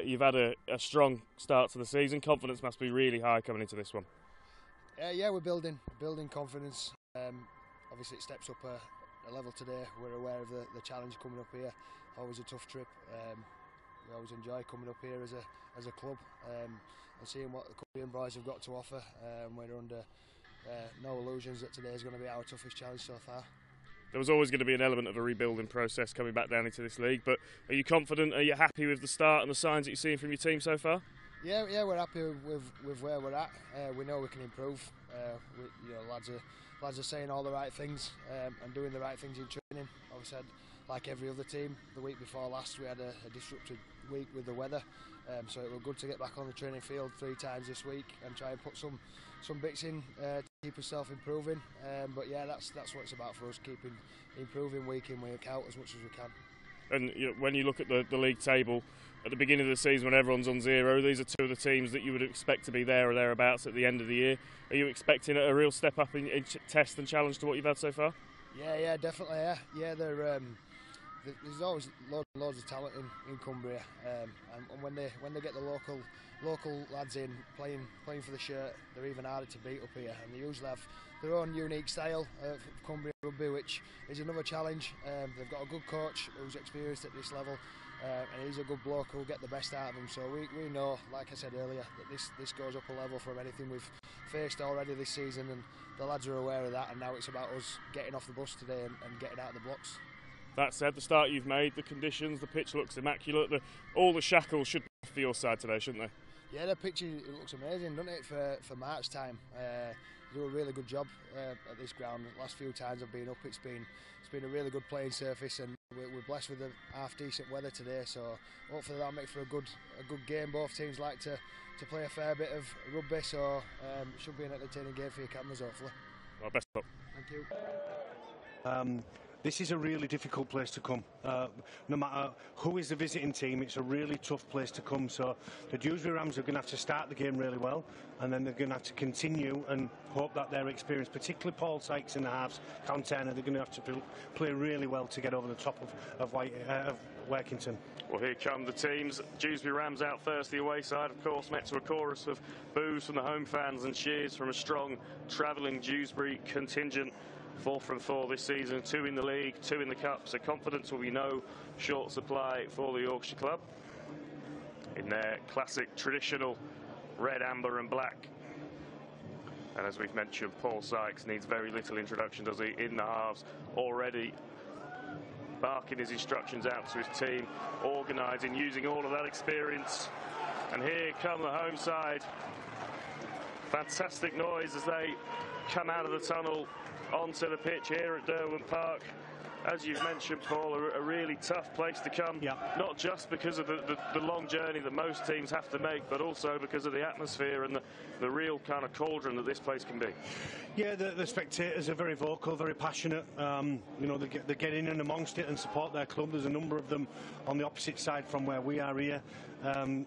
you've had a strong start to the season. Confidence must be really high coming into this one. Yeah, we're building confidence. Obviously, it steps up a level today. We're aware of the challenge coming up here. Always a tough trip. We always enjoy coming up here as a club and seeing what the Cumbrian boys have got to offer. We're under no illusions that today is going to be our toughest challenge so far. There was always going to be an element of a rebuilding process coming back down into this league, but are you confident? Are you happy with the start and the signs that you're seeing from your team so far? Yeah, we're happy with where we're at. We know we can improve. Lads are saying all the right things and doing the right things in training. Obviously, like every other team, the week before last we had a disrupted week with the weather, so it was good to get back on the training field 3 times this week and try and put some bits in to keep ourselves improving. But yeah, that's what it's about for us, keeping improving week in, week out as much as we can. And when you look at the league table at the beginning of the season when everyone's on 0, these are 2 of the teams that you would expect to be there or thereabouts at the end of the year. Are you expecting a real step up in test and challenge to what you've had so far? Yeah, definitely. Yeah, there's always loads of talent in Cumbria, and when they get the local lads in playing for the shirt, they're even harder to beat up here, and they usually have their own unique style of Cumbria rugby, which is another challenge. They've got a good coach who's experienced at this level, and he's a good bloke who'll get the best out of them. So we know, like I said earlier, that this goes up a level from anything we've faced already this season, and the lads are aware of that, and now it's about us getting off the bus today and getting out of the blocks. That said, the start you've made, the conditions, the pitch looks immaculate. All the shackles should be off for your side today, shouldn't they? Yeah, the pitch it looks amazing, doesn't it, for March time? They do a really good job at this ground. The last few times I've been up, it's been a really good playing surface, and we're blessed with the half decent weather today. So hopefully that'll make for a good game. Both teams like to play a fair bit of rugby, so it should be an entertaining game for your cameras, hopefully. Well, best of luck. Thank you. This is a really difficult place to come. No matter who is the visiting team, it's a really tough place to come. So the Dewsbury Rams are going to have to start the game really well, and then they're going to have to continue and hope that their experience, particularly Paul Sykes in the halves, Container, they're going to have to play really well to get over the top of Workington. Well, here come the teams. Dewsbury Rams out first, the away side, of course, met to a chorus of boos from the home fans and cheers from a strong travelling Dewsbury contingent. 4 from 4 this season, 2 in the league, 2 in the cup, so confidence will be no short supply for the Yorkshire club in their classic traditional red, amber and black. And as we've mentioned, Paul Sykes needs very little introduction, does he, in the halves, already barking his instructions out to his team, organising, using all of that experience. And here come the home side. Fantastic noise as they come out of the tunnel onto the pitch here at Derwent Park. As you've mentioned, Paul, a really tough place to come, not just because of the long journey that most teams have to make, but also because of the atmosphere and the real kind of cauldron that this place can be. Yeah, the spectators are very vocal, very passionate. They get in and amongst it and support their club. There's a number of them on the opposite side from where we are here,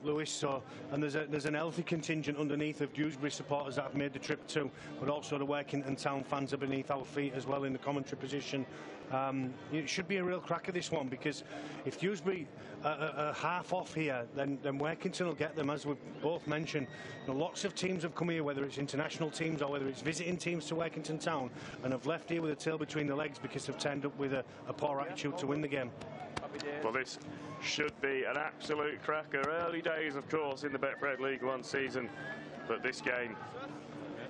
Lewis. And there's an healthy contingent underneath of Dewsbury supporters that have made the trip too, but also the Workington Town fans are beneath our feet as well in the commentary position. It should be a real cracker, this one, because if Dewsbury are half off here, then Workington will get them, as we've both mentioned. Lots of teams have come here, whether it's international teams or whether it's visiting teams to Workington Town, and have left here with a tail between the legs because they've turned up with a poor attitude to win the game. Well, this should be an absolute cracker. Early days, of course, in the Betfred League One season, but this game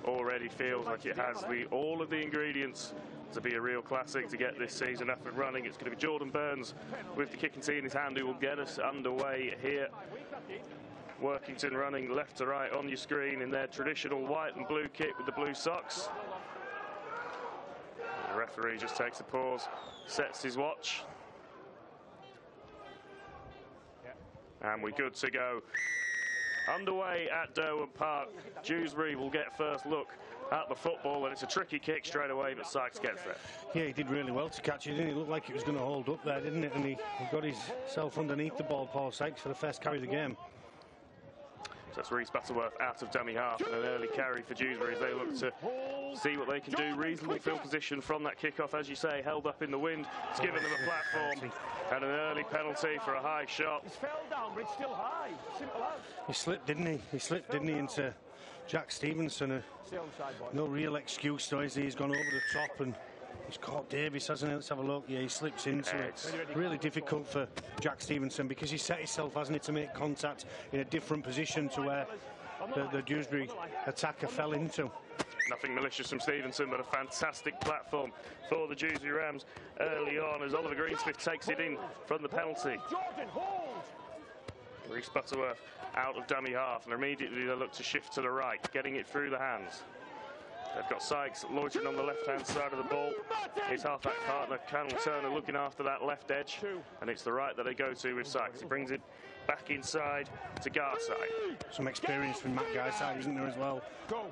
already feels like it has all of the ingredients to be a real classic, to get this season up and running. It's going to be Jordan Burns with the kicking tee in his hand who will get us underway here. Workington running left to right on your screen in their traditional white and blue kit with the blue socks. The referee just takes a pause, sets his watch. And we're good to go. Underway at Derwent Park. Dewsbury will get first look at the football, and it's a tricky kick straight away, but Sykes gets there. Yeah, he did really well to catch it, didn't he? It looked like it was going to hold up there, didn't it? And he got himself underneath the ball, Paul Sykes, for the first carry of the game. So it's Reece Butterworth out of dummy half and an early carry for Dewsbury as they look to see what they can do. Reasonable field position from that kickoff, as you say, held up in the wind. It's given them a platform and an early penalty for a high shot. He's fell down, but it's still high. Simple as. He slipped, didn't he? He slipped, didn't he, into Jack Stevenson. No real excuse, though, is he? He's gone over the top and he's caught Davis, hasn't he? Let's have a look. Yeah, he slips into it. It's really difficult for Jack Stevenson because he set himself, hasn't he, to make contact in a different position to where the Dewsbury attacker fell into. Nothing malicious from Stevenson, but a fantastic platform for the Dewsbury Rams early on as Oliver Greensmith takes it in from the penalty. Reece Butterworth out of dummy half, and immediately they look to shift to the right, getting it through the hands. They've got Sykes loitering on the left-hand side of the ball. His half-back partner, Callum Turner, looking after that left edge, and it's the right that they go to with Sykes. He brings it back inside to Garside. Some experience from Matt Garside, isn't there, as well?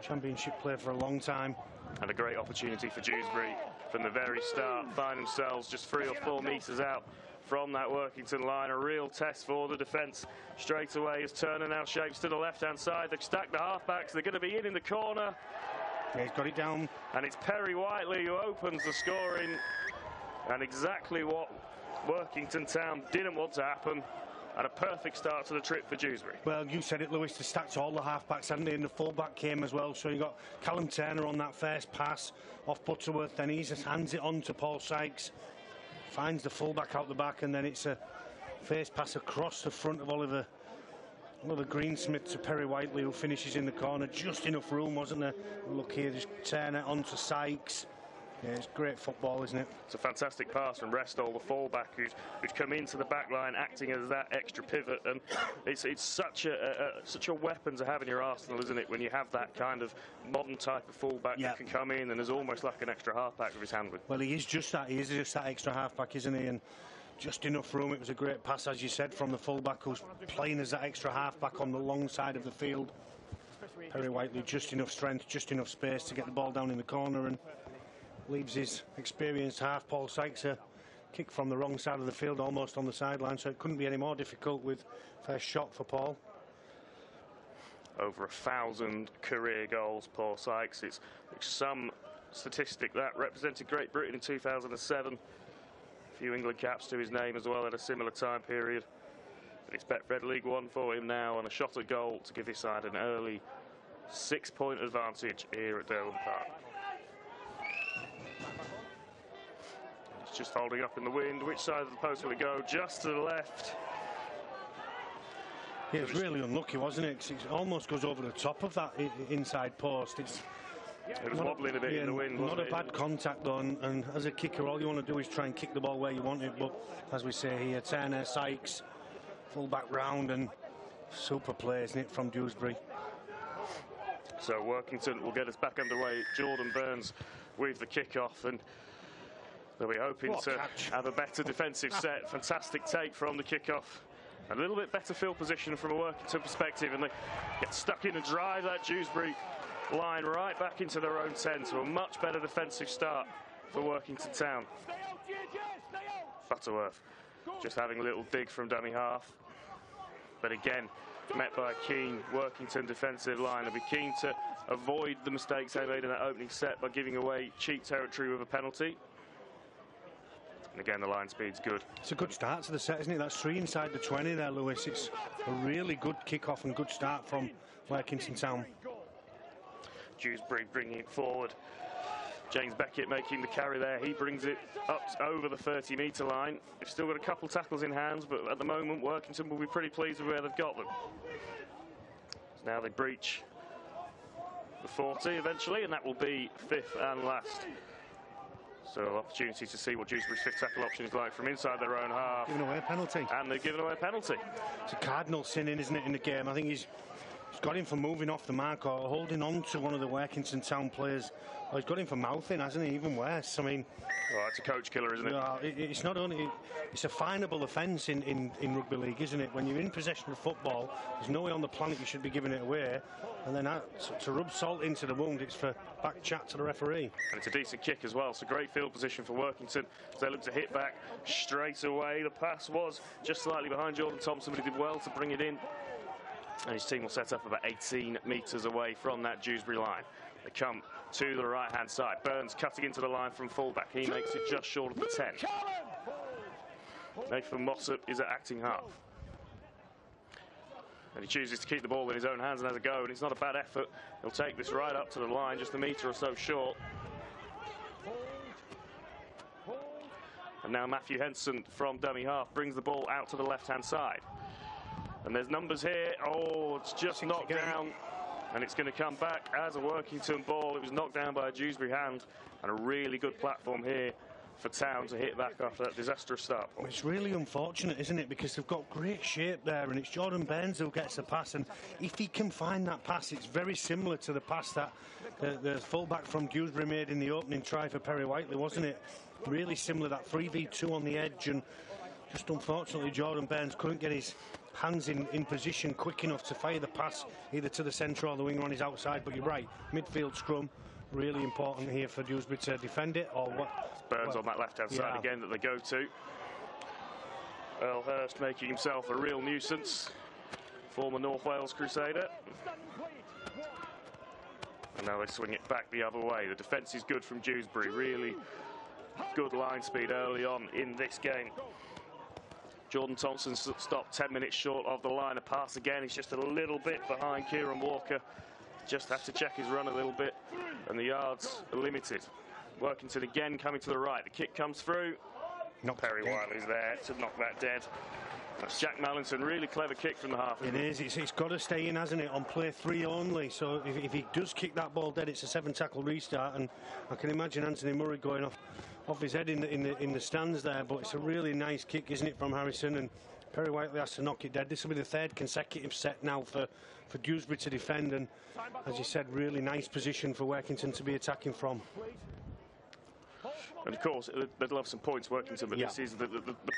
Championship player for a long time. And a great opportunity for Dewsbury from the very start. Find themselves just 3 or 4 metres out from that Workington line. A real test for the defence straight away as Turner now shapes to the left-hand side. They've stacked the half-backs. They're going to be in the corner. Yeah, he's got it down. And it's Perry Whiteley who opens the scoring. And exactly what Workington Town didn't want to happen. And a perfect start to the trip for Dewsbury. Well, you said it, Lewis, they stacked all the half-backs, hadn't they? And the full-back came as well. So you got Callum Turner on that first pass off Butterworth. Then he just hands it on to Paul Sykes. Finds the full-back out the back. And then it's a face pass across the front of Oliver Greensmith to Perry Whiteley, who finishes in the corner. Just enough room, wasn't there? Look here, just Turner onto Sykes. Yeah, it's great football, isn't it? It's a fantastic pass from Restall, the fullback, who's come into the back line, acting as that extra pivot, and it's such a weapon to have in your arsenal, isn't it? When you have that kind of modern type of fullback that can come in and is almost like an extra halfback with his hand with. Well, he is just that. He is just that extra halfback, isn't he? And just enough room. It was a great pass, as you said, from the fullback, who's playing as that extra halfback on the long side of the field. Perry Whiteley, just enough strength, just enough space to get the ball down in the corner, and leaves his experienced half, Paul Sykes, a kick from the wrong side of the field, almost on the sideline, so it couldn't be any more difficult with first shot for Paul. Over 1,000 career goals, Paul Sykes. It's some statistic that represented Great Britain in 2007. A few England caps to his name as well at a similar time period. But it's Betfred League One for him now, and a shot at goal to give his side an early 6-point advantage here at Derwent Park. It's just holding up in the wind. Which side of the post will it go? Just to the left. Yeah, it's really unlucky, wasn't it? It almost goes over the top of that inside post. It was wobbling a bit in the wind, Not a bad contact, though, and as a kicker, all you want to do is try and kick the ball where you want it, but as we say here, Turner, Sykes, full back round, and super play, isn't it, from Dewsbury? So Workington will get us back underway. Jordan Burns with the kick-off, and they'll be hoping to have a better defensive set. Fantastic take from the kick-off. A little bit better field position from a Workington perspective, and they get stuck in and drive that Dewsbury line right back into their own 10. So a much better defensive start for Workington Town. Butterworth just having a little dig from dummy half. But again, met by a keen Workington defensive line. They'll be keen to avoid the mistakes they made in that opening set by giving away cheap territory with a penalty. And again, the line speed's good. It's a good start to the set, isn't it? That's 3 inside the 20 there, Lewis. It's a really good kick-off and good start from Workington Town. Dewsbury bringing it forward. James Beckett making the carry there. He brings it up over the 30-metre line. They've still got a couple tackles in hands, but at the moment, Workington will be pretty pleased with where they've got them. So now they breach the 40 eventually, and that will be 5th and last. So opportunity to see what Dewsbury's 5th tackle option is like from inside their own half. Giving away a penalty. And they've given away a penalty. It's a cardinal sin, isn't it, in the game? I think he's got him for moving off the mark or holding on to one of the Workington Town players. Or he's got him for mouthing, hasn't he? Even worse. I mean, well, it's a coach killer, isn't it? It's not only. It's a finable offence in rugby league, isn't it? When you're in possession of football, there's no way on the planet you should be giving it away. And then to rub salt into the wound, it's for back chat to the referee. And it's a decent kick as well. So great field position for Workington as they look to hit back straight away. The pass was just slightly behind Jordan Thompson, but he did well to bring it in. And his team will set up about 18 metres away from that Dewsbury line. They come to the right-hand side. Burns cutting into the line from fullback. He makes it just short of the 10. Nathan Mossop is at acting half. And he chooses to keep the ball in his own hands and has a go. And it's not a bad effort. He'll take this right up to the line, just a metre or so short. And now Matthew Henson from dummy half brings the ball out to the left-hand side. And there's numbers here. Oh, it's just knocked down. And it's going to come back as a Workington ball. It was knocked down by a Dewsbury hand. And a really good platform here for Town to hit back after that disastrous start. It's really unfortunate, isn't it? Because they've got great shape there, and it's Jordan Burns who gets the pass. And if he can find that pass, it's very similar to the pass that the fullback from Dewsbury made in the opening try for Perry Whiteley, wasn't it? Really similar, that 3v2 on the edge. And just unfortunately, Jordan Burns couldn't get his hands in position quick enough to fire the pass either to the centre or the winger on his outside. But you're right, midfield scrum, really important here for Dewsbury to defend it. Or what? Burns on that left-hand side again that they go to. Earl Hurst making himself a real nuisance. Former North Wales Crusader. And now they swing it back the other way. The defence is good from Dewsbury. Really good line speed early on in this game. Jordan Thompson stopped 10 minutes short of the line of pass again. He's just a little bit behind Kieran Walker. Just have to check his run a little bit. And the yards are limited. Workington again coming to the right. The kick comes through. Not Perry Whiteley's there to knock that dead. That's Jack Mallinson. Really clever kick from the half. It is. It's got to stay in, hasn't it, on play 3 only. So if he does kick that ball dead, it's a 7-tackle restart. And I can imagine Anthony Murray going off his head in the stands there. But it's a really nice kick, isn't it, from Harrison? And Perry Whiteley has to knock it dead. This will be the 3rd consecutive set now for Dewsbury to defend. And as you said, really nice position for Workington to be attacking from. And of course, they'd love some points, Workington, but this is the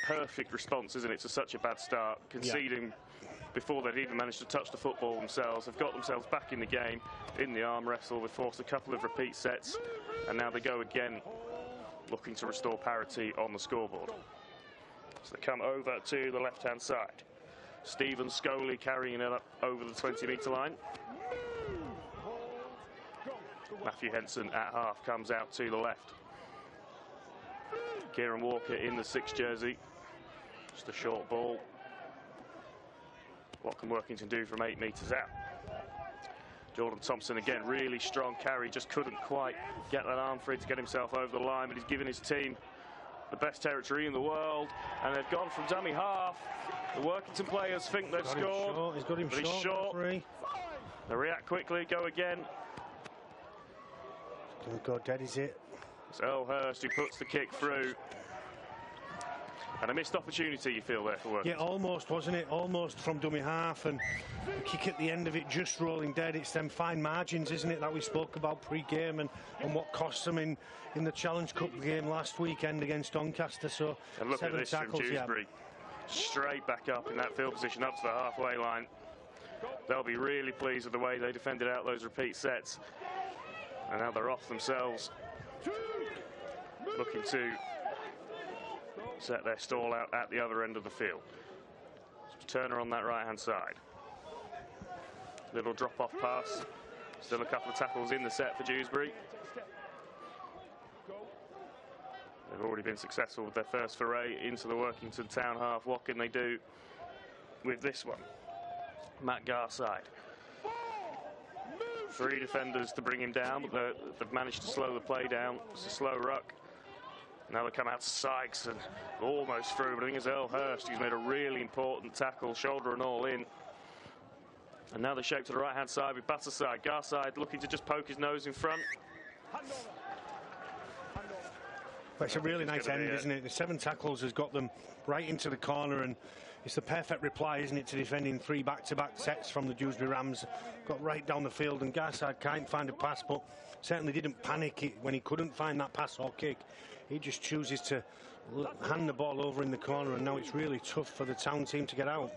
perfect response, isn't it, to such a bad start. Conceding before they'd even managed to touch the football themselves. They've got themselves back in the game, in the arm wrestle. They've forced a couple of repeat sets, and now they go again, looking to restore parity on the scoreboard. So they come over to the left-hand side. Stephen Scoley carrying it up over the 20-metre line. Matthew Henson at half comes out to the left. Kieran Walker in the 6 jersey. Just a short ball. What can Workington do from 8 metres out? Jordan Thompson again, really strong carry, just couldn't quite get that arm free to get himself over the line, but he's given his team the best territory in the world, and they've gone from dummy half. The Workington players think they've scored. He's got him short. They react quickly, go again. Going to go dead, is it? It's Earl Hurst who puts the kick through. And a missed opportunity, you feel, there for Workington. Yeah, almost, wasn't it? Almost from dummy half, and the kick at the end of it just rolling dead. It's them fine margins, isn't it, that we spoke about pre-game and what cost them in the Challenge Cup game last weekend against Doncaster. So and look at this tackles, from Dewsbury. Straight back up in that field position, up to the halfway line. They'll be really pleased with the way they defended out those repeat sets. And now they're off themselves, looking to set their stall out at the other end of the field. Turner on that right-hand side. Little drop-off pass. Still a couple of tackles in the set for Dewsbury. They've already been successful with their first foray into the Workington Town half. What can they do with this one? Matt Garside. 3 defenders to bring him down, but they've managed to slow the play down. It's a slow ruck. Now they come out to Sykes and almost through, but I think it's Earl Hurst who's made a really important tackle, shoulder and all in. And now they shape to the right-hand side with Batterside. Garside looking to just poke his nose in front. But it's a really nice end, isn't it? The 7 tackles has got them right into the corner, and it's the perfect reply, isn't it, to defending 3 back-to-back sets from the Dewsbury Rams. Got right down the field, and Garside can't find a pass, but certainly didn't panic when he couldn't find that pass or kick. He just chooses to hand the ball over in the corner, and now it's really tough for the Town team to get out.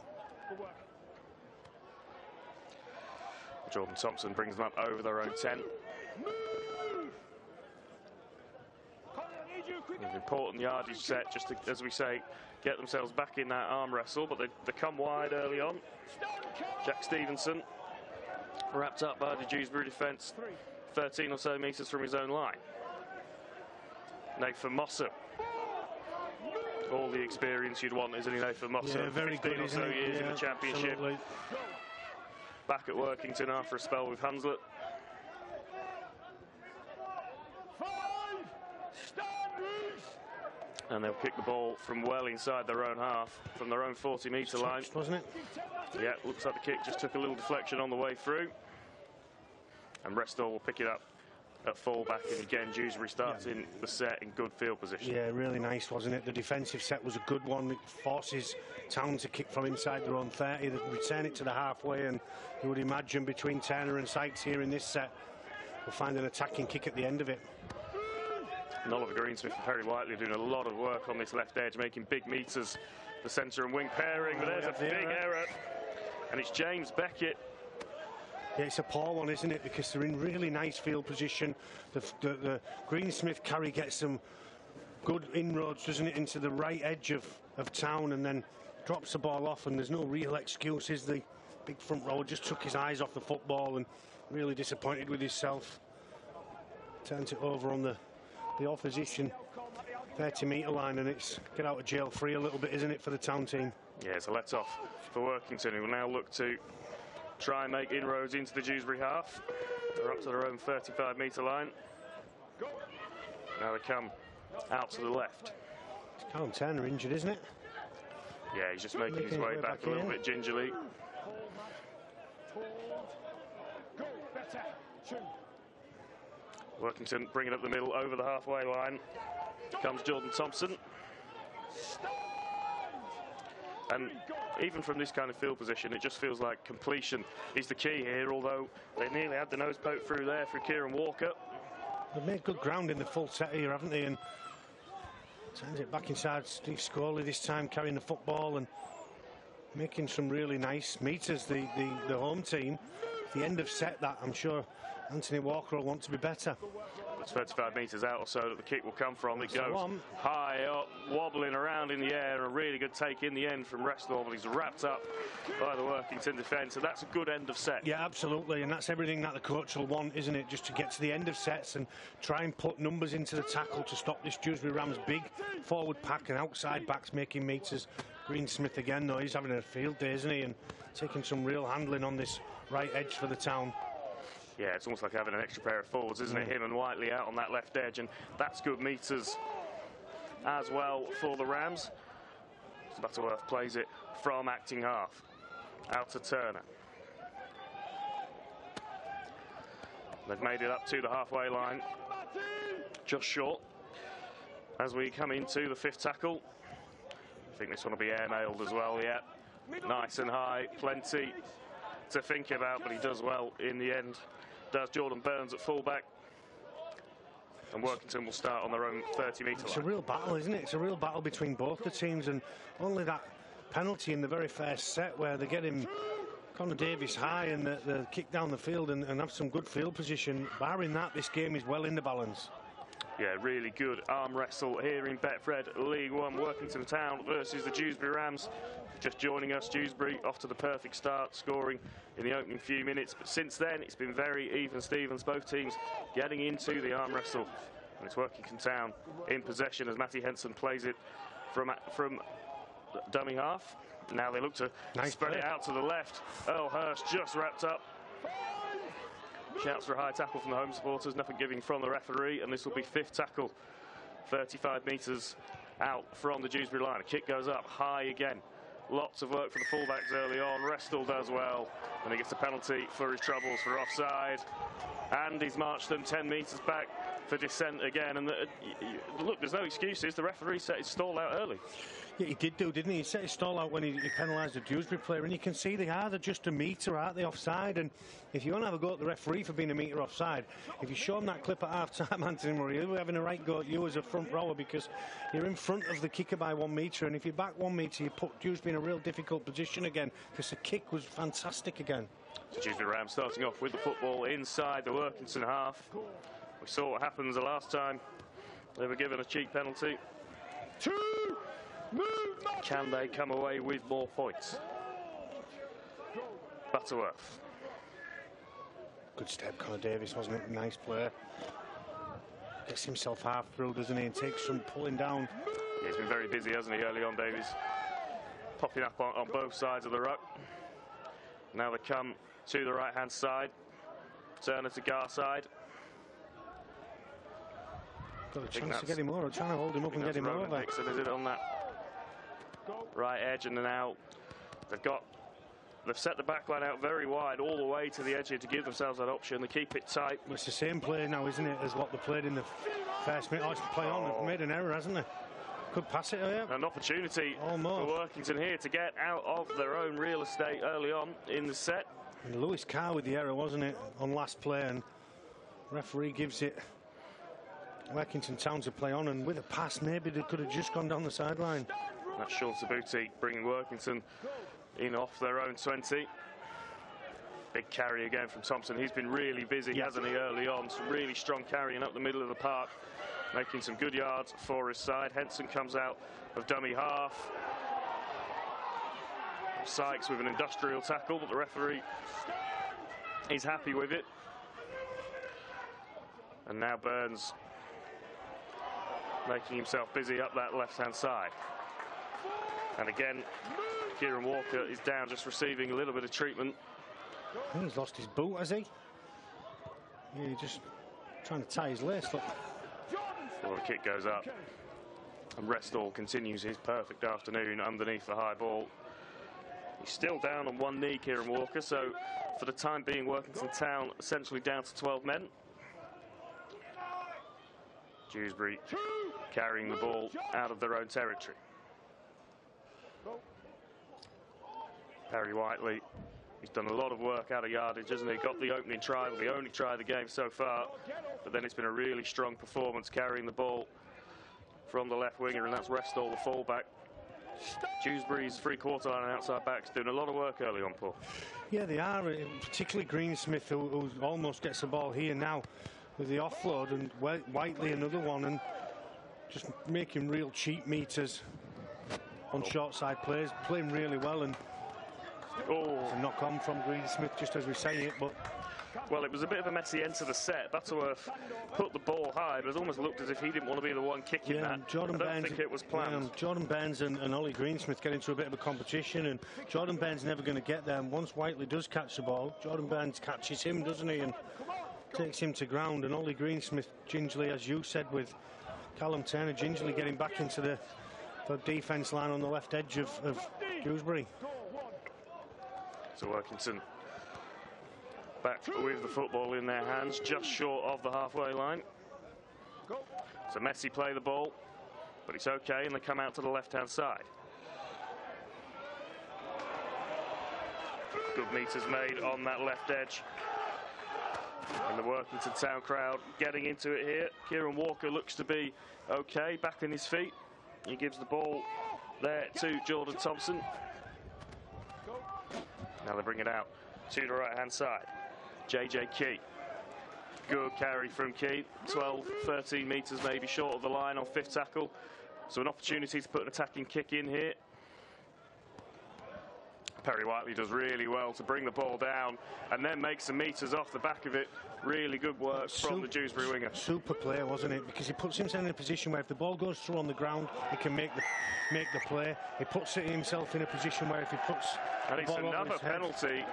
Jordan Thompson brings them up over their own 10. An important yardage set, just to, as we say, get themselves back in that arm wrestle, but they come wide early on. Jack Stevenson wrapped up by the Dewsbury defence, 13 or so metres from his own line. Nathan Mosser, all the experience you'd want, isn't he, Nathan Mosser? Yeah, very good, or so years in the Championship. Absolutely. Back at Workington after a spell with Hunslet. And they'll kick the ball from well inside their own half, from their own 40-metre line. Wasn't it? Yeah, looks like the kick just took a little deflection on the way through. And Restall will pick it up at full-back, and again, Dewsbury starts in the set in good field position. Yeah, really nice, wasn't it? The defensive set was a good one. It forces Town to kick from inside their own 30. They return it to the halfway, and you would imagine between Turner and Sykes here in this set, we'll find an attacking kick at the end of it. And Oliver Greensmith and Perry Whiteley doing a lot of work on this left edge, making big metres, the centre and wing pairing, but there's a big error. And it's James Beckett. Yeah, it's a poor one, isn't it? Because they're in really nice field position. The Greensmith carry gets some good inroads, doesn't it, into the right edge of Town, and then drops the ball off, and there's no real excuses. The big front row just took his eyes off the football and really disappointed with himself. Turns it over on the opposition 30-metre line, and it's get out of jail free a little bit, isn't it, for the Town team? Yeah, it's a let-off for Workington, who will now look to try and make inroads into the Dewsbury half. They're up to their own 35-metre line. Now they come out to the left. It's Callum Turner injured, isn't it? Yeah, he's just making his way back a little bit gingerly. Workington bringing up the middle over the halfway line. Comes Jordan Thompson. And even from this kind of field position, it just feels like completion is the key here, although they nearly had the nose poke through there for Kieran Walker. They've made good ground in the full set here, haven't they? And turns it back inside Steve Scully this time, carrying the football and making some really nice metres. The home team, the end of set that, I'm sure Anthony Walker will want to be better. It's 35 metres out or so that the kick will come from. It goes high up, wobbling around in the air, and a really good take in the end from Restall, but he's wrapped up by the Workington defence, so that's a good end of set. Yeah, absolutely, and that's everything that the coach will want, isn't it? Just to get to the end of sets and try and put numbers into the tackle to stop this Dewsbury Rams big forward pack and outside backs making metres. Greensmith again, though, he's having a field day, isn't he? And taking some real handling on this right edge for the Town. Yeah, it's almost like having an extra pair of forwards, isn't it? Him and Whiteley out on that left edge, and that's good metres as well for the Rams. So Butterworth plays it from acting half out to Turner. They've made it up to the halfway line, just short. As we come into the fifth tackle, I think this one will be air-mailed as well, yeah. Nice and high, plenty to think about, but he does well in the end. Does Jordan Burns at fullback. And Workington will start on their own 30-metre line. It's a real battle, isn't it? It's a real battle between both the teams, and only that penalty in the very first set where they get him, Connor Davies, high, and the kick down the field and have some good field position. Barring that, this game is well in the balance. Yeah, really good arm wrestle here in Betfred League One. Workington Town versus the Dewsbury Rams. Just joining us, Dewsbury off to the perfect start, scoring in the opening few minutes. But since then, it's been very even Stevens. Both teams getting into the arm wrestle. And it's Workington Town in possession as Matty Henson plays it from dummy half. Now they look to spread it out to the left. Earl Hurst just wrapped up. Shouts for a high tackle from the home supporters, nothing giving from the referee, and this will be fifth tackle, 35 metres out from the Dewsbury line. A kick goes up high again. Lots of work for the fullbacks early on. Restall does well, and he gets a penalty for his troubles for offside. And he's marched them 10 metres back for dissent again. And look, there's no excuses. The referee set his stall out early. Yeah, he did do, didn't he? He set his stall out when he penalised the Dewsbury player, and you can see they are just a metre, aren't they, offside? And if you want to have a go at the referee for being a metre offside, if you show him that clip at half-time, Anthony Murray, he'll be having a right go at you as a front rower, because you're in front of the kicker by 1 metre, and if you're back 1 metre, you put Dewsbury in a real difficult position again, because the kick was fantastic again. So Dewsbury Rams starting off with the football inside the Workington half. We saw what happens the last time They were given a cheap penalty. Can they come away with more points? Butterworth. Good step, Connor Davies, wasn't it? Nice player. Gets himself half through, doesn't he, and takes some pulling down. Yeah, he's been very busy, hasn't he, early on, Davies? Popping up on both sides of the ruck. Now they come to the right-hand side. Turner to Garside. Got a chance to get him over, trying to hold him up and get him over. Dixon is it on that right edge, and now they've set the back line out very wide all the way to the edge here to give themselves that option. They keep it tight. Well, it's the same play now, isn't it, as what they played in the first minute. Oh, it's play on. They've made an error, hasn't they? Could pass it, yeah. An opportunity almost for Workington here to get out of their own real estate early on in the set. And Lewis Carr with the error, wasn't it, on last play, and referee gives it Workington Town to play on, and with a pass maybe they could have just gone down the sideline. That's Sean Sabuti bringing Workington in off their own 20. Big carry again from Thompson. He's been really busy, hasn't he, early on. Some really strong carrying up the middle of the park, making some good yards for his side. Henson comes out of dummy half. Sykes with an industrial tackle, but the referee is happy with it. And now Burns making himself busy up that left-hand side. And again, Kieran Walker is down, just receiving a little bit of treatment. He's lost his boot, has he? Yeah, he's just trying to tie his lace, look. Well, the kick goes up. And Restall continues his perfect afternoon underneath the high ball. He's still down on one knee, Kieran Walker, so for the time being, Workington Town essentially down to 12 men. Dewsbury carrying the ball out of their own territory. Perry Whiteley, he's done a lot of work out of yardage, hasn't he? Got the opening try, the only try of the game so far, but then it's been a really strong performance carrying the ball from the left winger, and that's Restall, the fullback. Dewsbury's three-quarter line and outside backs doing a lot of work early on, Paul. Yeah, they are, particularly Greensmith, who almost gets the ball here now with the offload, and Whiteley another one, and just making real cheap meters on short side plays, playing really well, and it's a knock on from Greensmith just as we say it, but well, it was a bit of a messy end to the set. Butterworth put the ball high, but it almost looked as if he didn't want to be the one kicking that. I don't think it was planned. Jordan Burns and Ollie Greensmith get into a bit of a competition, and Jordan Burns never going to get there. And once Whiteley does catch the ball, Jordan Burns catches him, doesn't he, and takes him to ground. And Ollie Greensmith gingerly, as you said, with Callum Turner, gingerly getting back into the defence line on the left edge of Dewsbury. So Workington back with the football in their hands, just short of the halfway line. So Messi play the ball, but it's okay, and they come out to the left-hand side. Good meters made on that left edge. And the Workington Town crowd getting into it here. Kieran Walker looks to be okay, back on his feet. He gives the ball there to Jordan Thompson. Now they bring it out to the right-hand side. JJ Key. Good carry from Key. 12, 13 metres maybe short of the line on fifth tackle. So an opportunity to put an attacking kick in here. Perry Whiteley does really well to bring the ball down and then make some metres off the back of it. Really good work from the Dewsbury winger. Super player, wasn't it? Because he puts himself in a position where if the ball goes through on the ground, he can make the play. He puts it himself in a position where if he puts and it's another penalty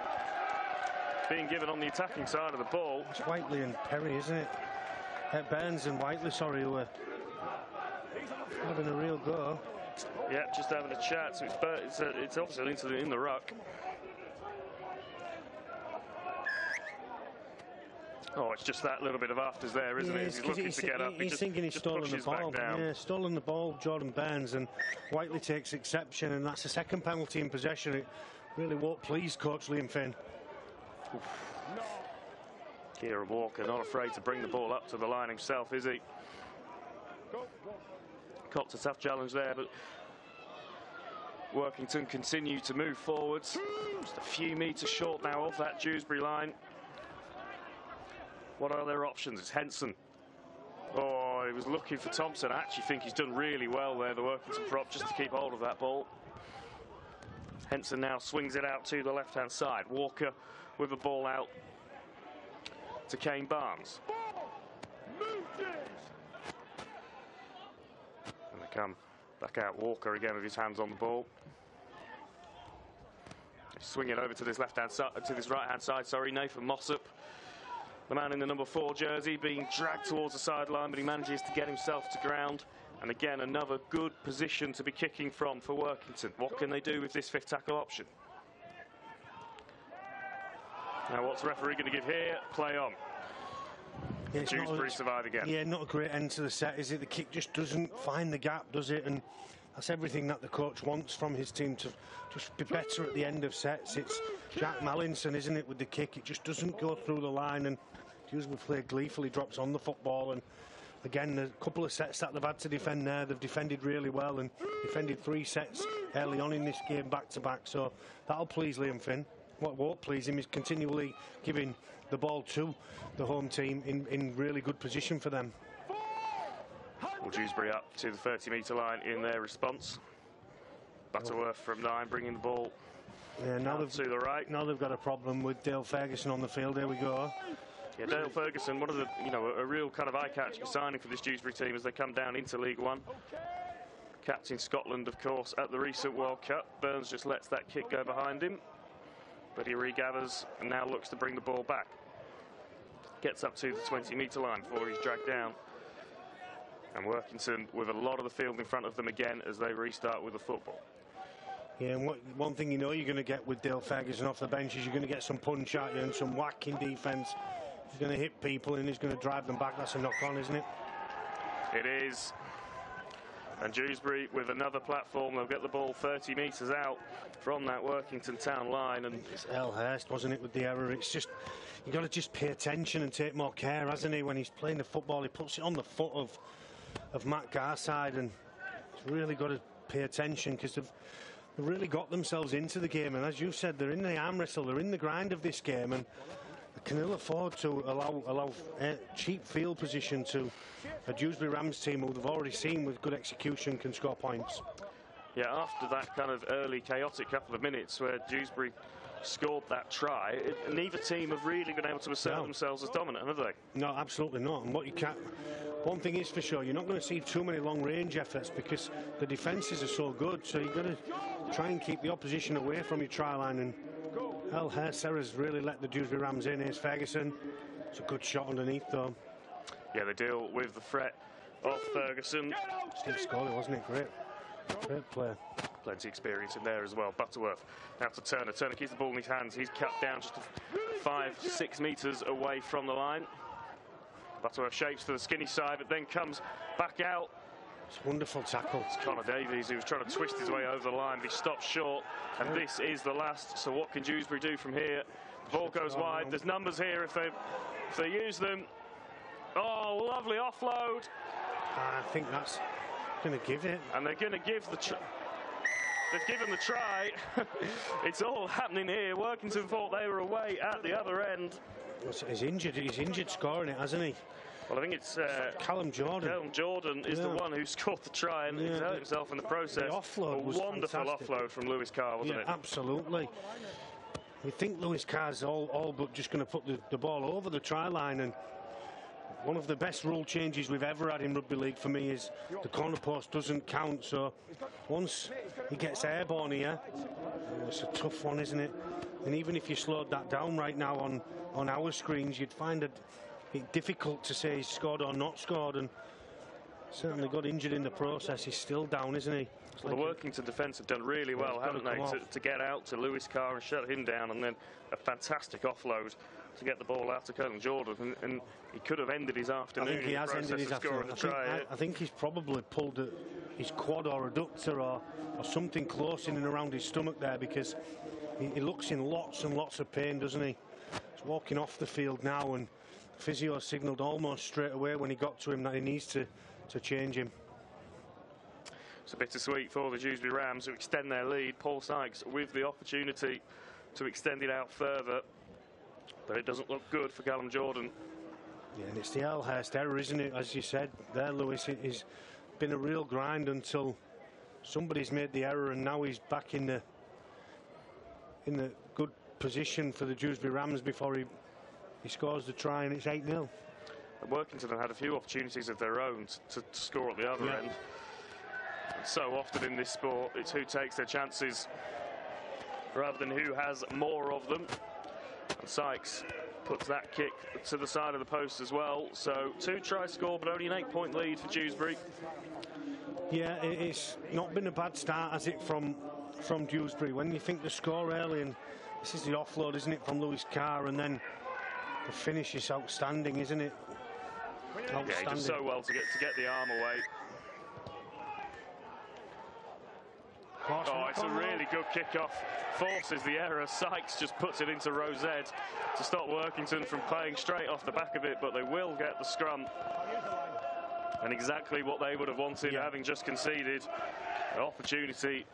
being given on the attacking side of the ball. It's Whiteley and Perry, isn't it? Burns and Whiteley, sorry, who are having a real go. Yeah, just having a chat. So it's obviously in the ruck. Oh, it's just that little bit of afters there, isn't it? He's looking to get up. He's thinking he's stolen the ball. Yeah, stolen the ball, Jordan Burns, and Whiteley takes exception, and that's the second penalty in possession. It really won't please Coach Liam Finn. Kieran Walker not afraid to bring the ball up to the line himself, is he? Copped a tough challenge there, but Workington continue to move forwards. Just a few metres short now of that Dewsbury line. What are their options? It's Henson. Oh, he was looking for Thompson. I actually think he's done really well there, the Workington prop, just to keep hold of that ball. Henson now swings it out to the left-hand side. Walker with the ball out to Kane Barnes. And they come back out. Walker again with his hands on the ball. Swing it over to this left-hand side, to this right-hand side. Sorry, Nathan Mossop, the man in the number 4 jersey, being dragged towards the sideline, but he manages to get himself to ground. And again, another good position to be kicking from for Workington. What can they do with this 5th tackle option? Now, what's the referee going to give here? Play on. Yeah, Dewsbury survive again. Yeah, not a great end to the set, is it? The kick just doesn't find the gap, does it? And that's everything that the coach wants from his team, to just be better at the end of sets. It's Jack Mallinson, isn't it, with the kick? It just doesn't go through the line, and Dewsbury player gleefully drops on the football. And again, a couple of sets that they've had to defend there, they've defended really well and defended 3 sets early on in this game back-to-back. So that'll please Liam Finn. What won't please him is continually giving the ball to the home team in really good position for them. Well, Dewsbury up to the 30-metre line in their response. Butterworth from 9 bringing the ball now to the right. Now they've got a problem with Dale Ferguson on the field. There we go. Yeah, Dale Ferguson, one of the, a real kind of eye-catching signing for this Dewsbury team as they come down into League One. Captain Scotland, of course, at the recent World Cup. Burns just lets that kick go behind him, but he regathers and now looks to bring the ball back. Gets up to the 20-metre line before he's dragged down. And Workington with a lot of the field in front of them again as they restart with the football. Yeah, and one thing you're going to get with Dale Ferguson off the bench is you're going to get some punch at you and some whacking defence. He's going to hit people and he's going to drive them back. That's a knock-on, isn't it? It is. And Dewsbury with another platform. They'll get the ball 30 metres out from that Workington Town line. And it's Elhurst, wasn't it, with the error? It's just, you've got to just pay attention and take more care, hasn't he? When he's playing the football, he puts it on the foot of Matt Garside, and he's really got to pay attention because they've really got themselves into the game. And as you said, they're in the arm wrestle, they're in the grind of this game, and they can ill afford to allow cheap field position to a Dewsbury Rams team who they've already seen with good execution can score points. Yeah, after that kind of early chaotic couple of minutes where Dewsbury scored that try, neither team have really been able to assert themselves as dominant, have they? No, absolutely not. And one thing is for sure, you're not going to see too many long-range efforts because the defences are so good, so you've got to try and keep the opposition away from your try line. And Elhurst has really let the Dewsbury Rams in. Here's Ferguson. It's a good shot underneath, though. Yeah, they deal with the threat of Ferguson. Steve Scully, wasn't it? Great player. Plenty of experience in there as well. Butterworth now to Turner. Turner keeps the ball in his hands. He's cut down just 5-6 metres away from the line. Butterworth shapes to the skinny side, but then comes back out. It's a wonderful tackle. It's Connor Davies who was trying to twist his way over the line, but he stopped short. And this is the last. So what can Dewsbury do from here? The ball goes wide. There's numbers here if they use them. Oh, lovely offload. I think that's going to give it. And they're going to give they've given the try. It's all happening here. Workington thought they were away at the other end. He's injured scoring it, hasn't he? Well, I think it's Callum Jordan. Callum Jordan is the one who scored the try and he's hurt himself in the process. The offload was wonderful fantastic. Offload from Lewis Carr, wasn't it? Absolutely. You think Lewis Carr's all but just going to put the ball over the try line, and one of the best rule changes we've ever had in rugby league for me is the corner post doesn't count. So once he gets airborne here, it's a tough one, isn't it? And even if you slowed that down right now on our screens, you'd find it difficult to say he's scored or not scored, and certainly got injured in the process. He's still down, isn't he? Well, the Workington defence have done really well, haven't they, to get out to Lewis Carr and shut him down, and then a fantastic offload to get the ball out to Colonel Jordan, and he could have ended his afternoon. I think he has ended his afternoon. I think he's probably pulled his quad or adductor or something close in and around his stomach there, because he looks in lots and lots of pain, doesn't he? He's walking off the field now, and physio signalled almost straight away when he got to him that he needs to change him. It's a bittersweet for the Dewsbury Rams who extend their lead. Paul Sykes with the opportunity to extend it out further, but it doesn't look good for Callum Jordan. Yeah, and it's the Elhurst error, isn't it? As you said there, Lewis, it's been a real grind until somebody's made the error, and now he's back in the good position for the Dewsbury Rams before he scores the try, and it's 8-0. And Workington have had a few opportunities of their own to score at the other end. And so often in this sport, it's who takes their chances rather than who has more of them. And Sykes puts that kick to the side of the post as well. So 2 tries scored, but only an 8-point lead for Dewsbury. Yeah, it's not been a bad start, has it, from Dewsbury? When you think the score early, and this is the offload, isn't it, from Lewis Carr, and then the finish is outstanding, isn't it? Outstanding. Yeah, he does so well to get the arm away. Oh, it's a really good kick-off. Forces the error. Sykes just puts it into Rosette to stop Workington from playing straight off the back of it, but they will get the scrum. And exactly what they would have wanted, having just conceded an opportunity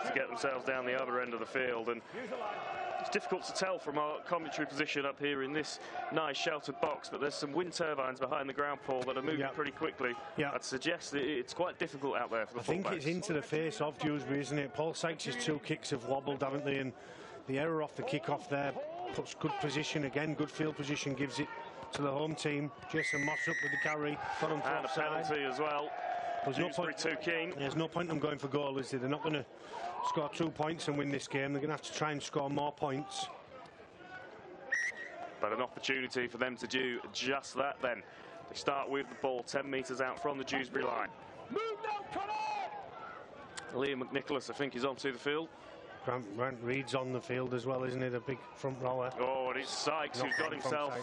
to get themselves down the other end of the field. And it's difficult to tell from our commentary position up here in this nice sheltered box, but there's some wind turbines behind the ground, Paul, that are moving pretty quickly. I'd suggest that it's quite difficult out there for the fullbacks. I think it's into the face of Dewsbury, isn't it? Paul Sykes' 2 kicks have wobbled, haven't they? And the error off the kick-off there puts good position again, good field position, gives it to the home team. Jason Moss up with the carry. Got him and a penalty as well. There's no point, too keen. There's no point in them going for goal, is there? They're not going to score 2 points and win this game. They're going to have to try and score more points. But an opportunity for them to do just that then. They start with the ball 10 metres out from the Dewsbury line. Move now, Connor! Liam McNicholas, I think, is onto the field. Grant Reed's on the field as well, isn't he? The big front rower. Oh, and it's Sykes who's got himself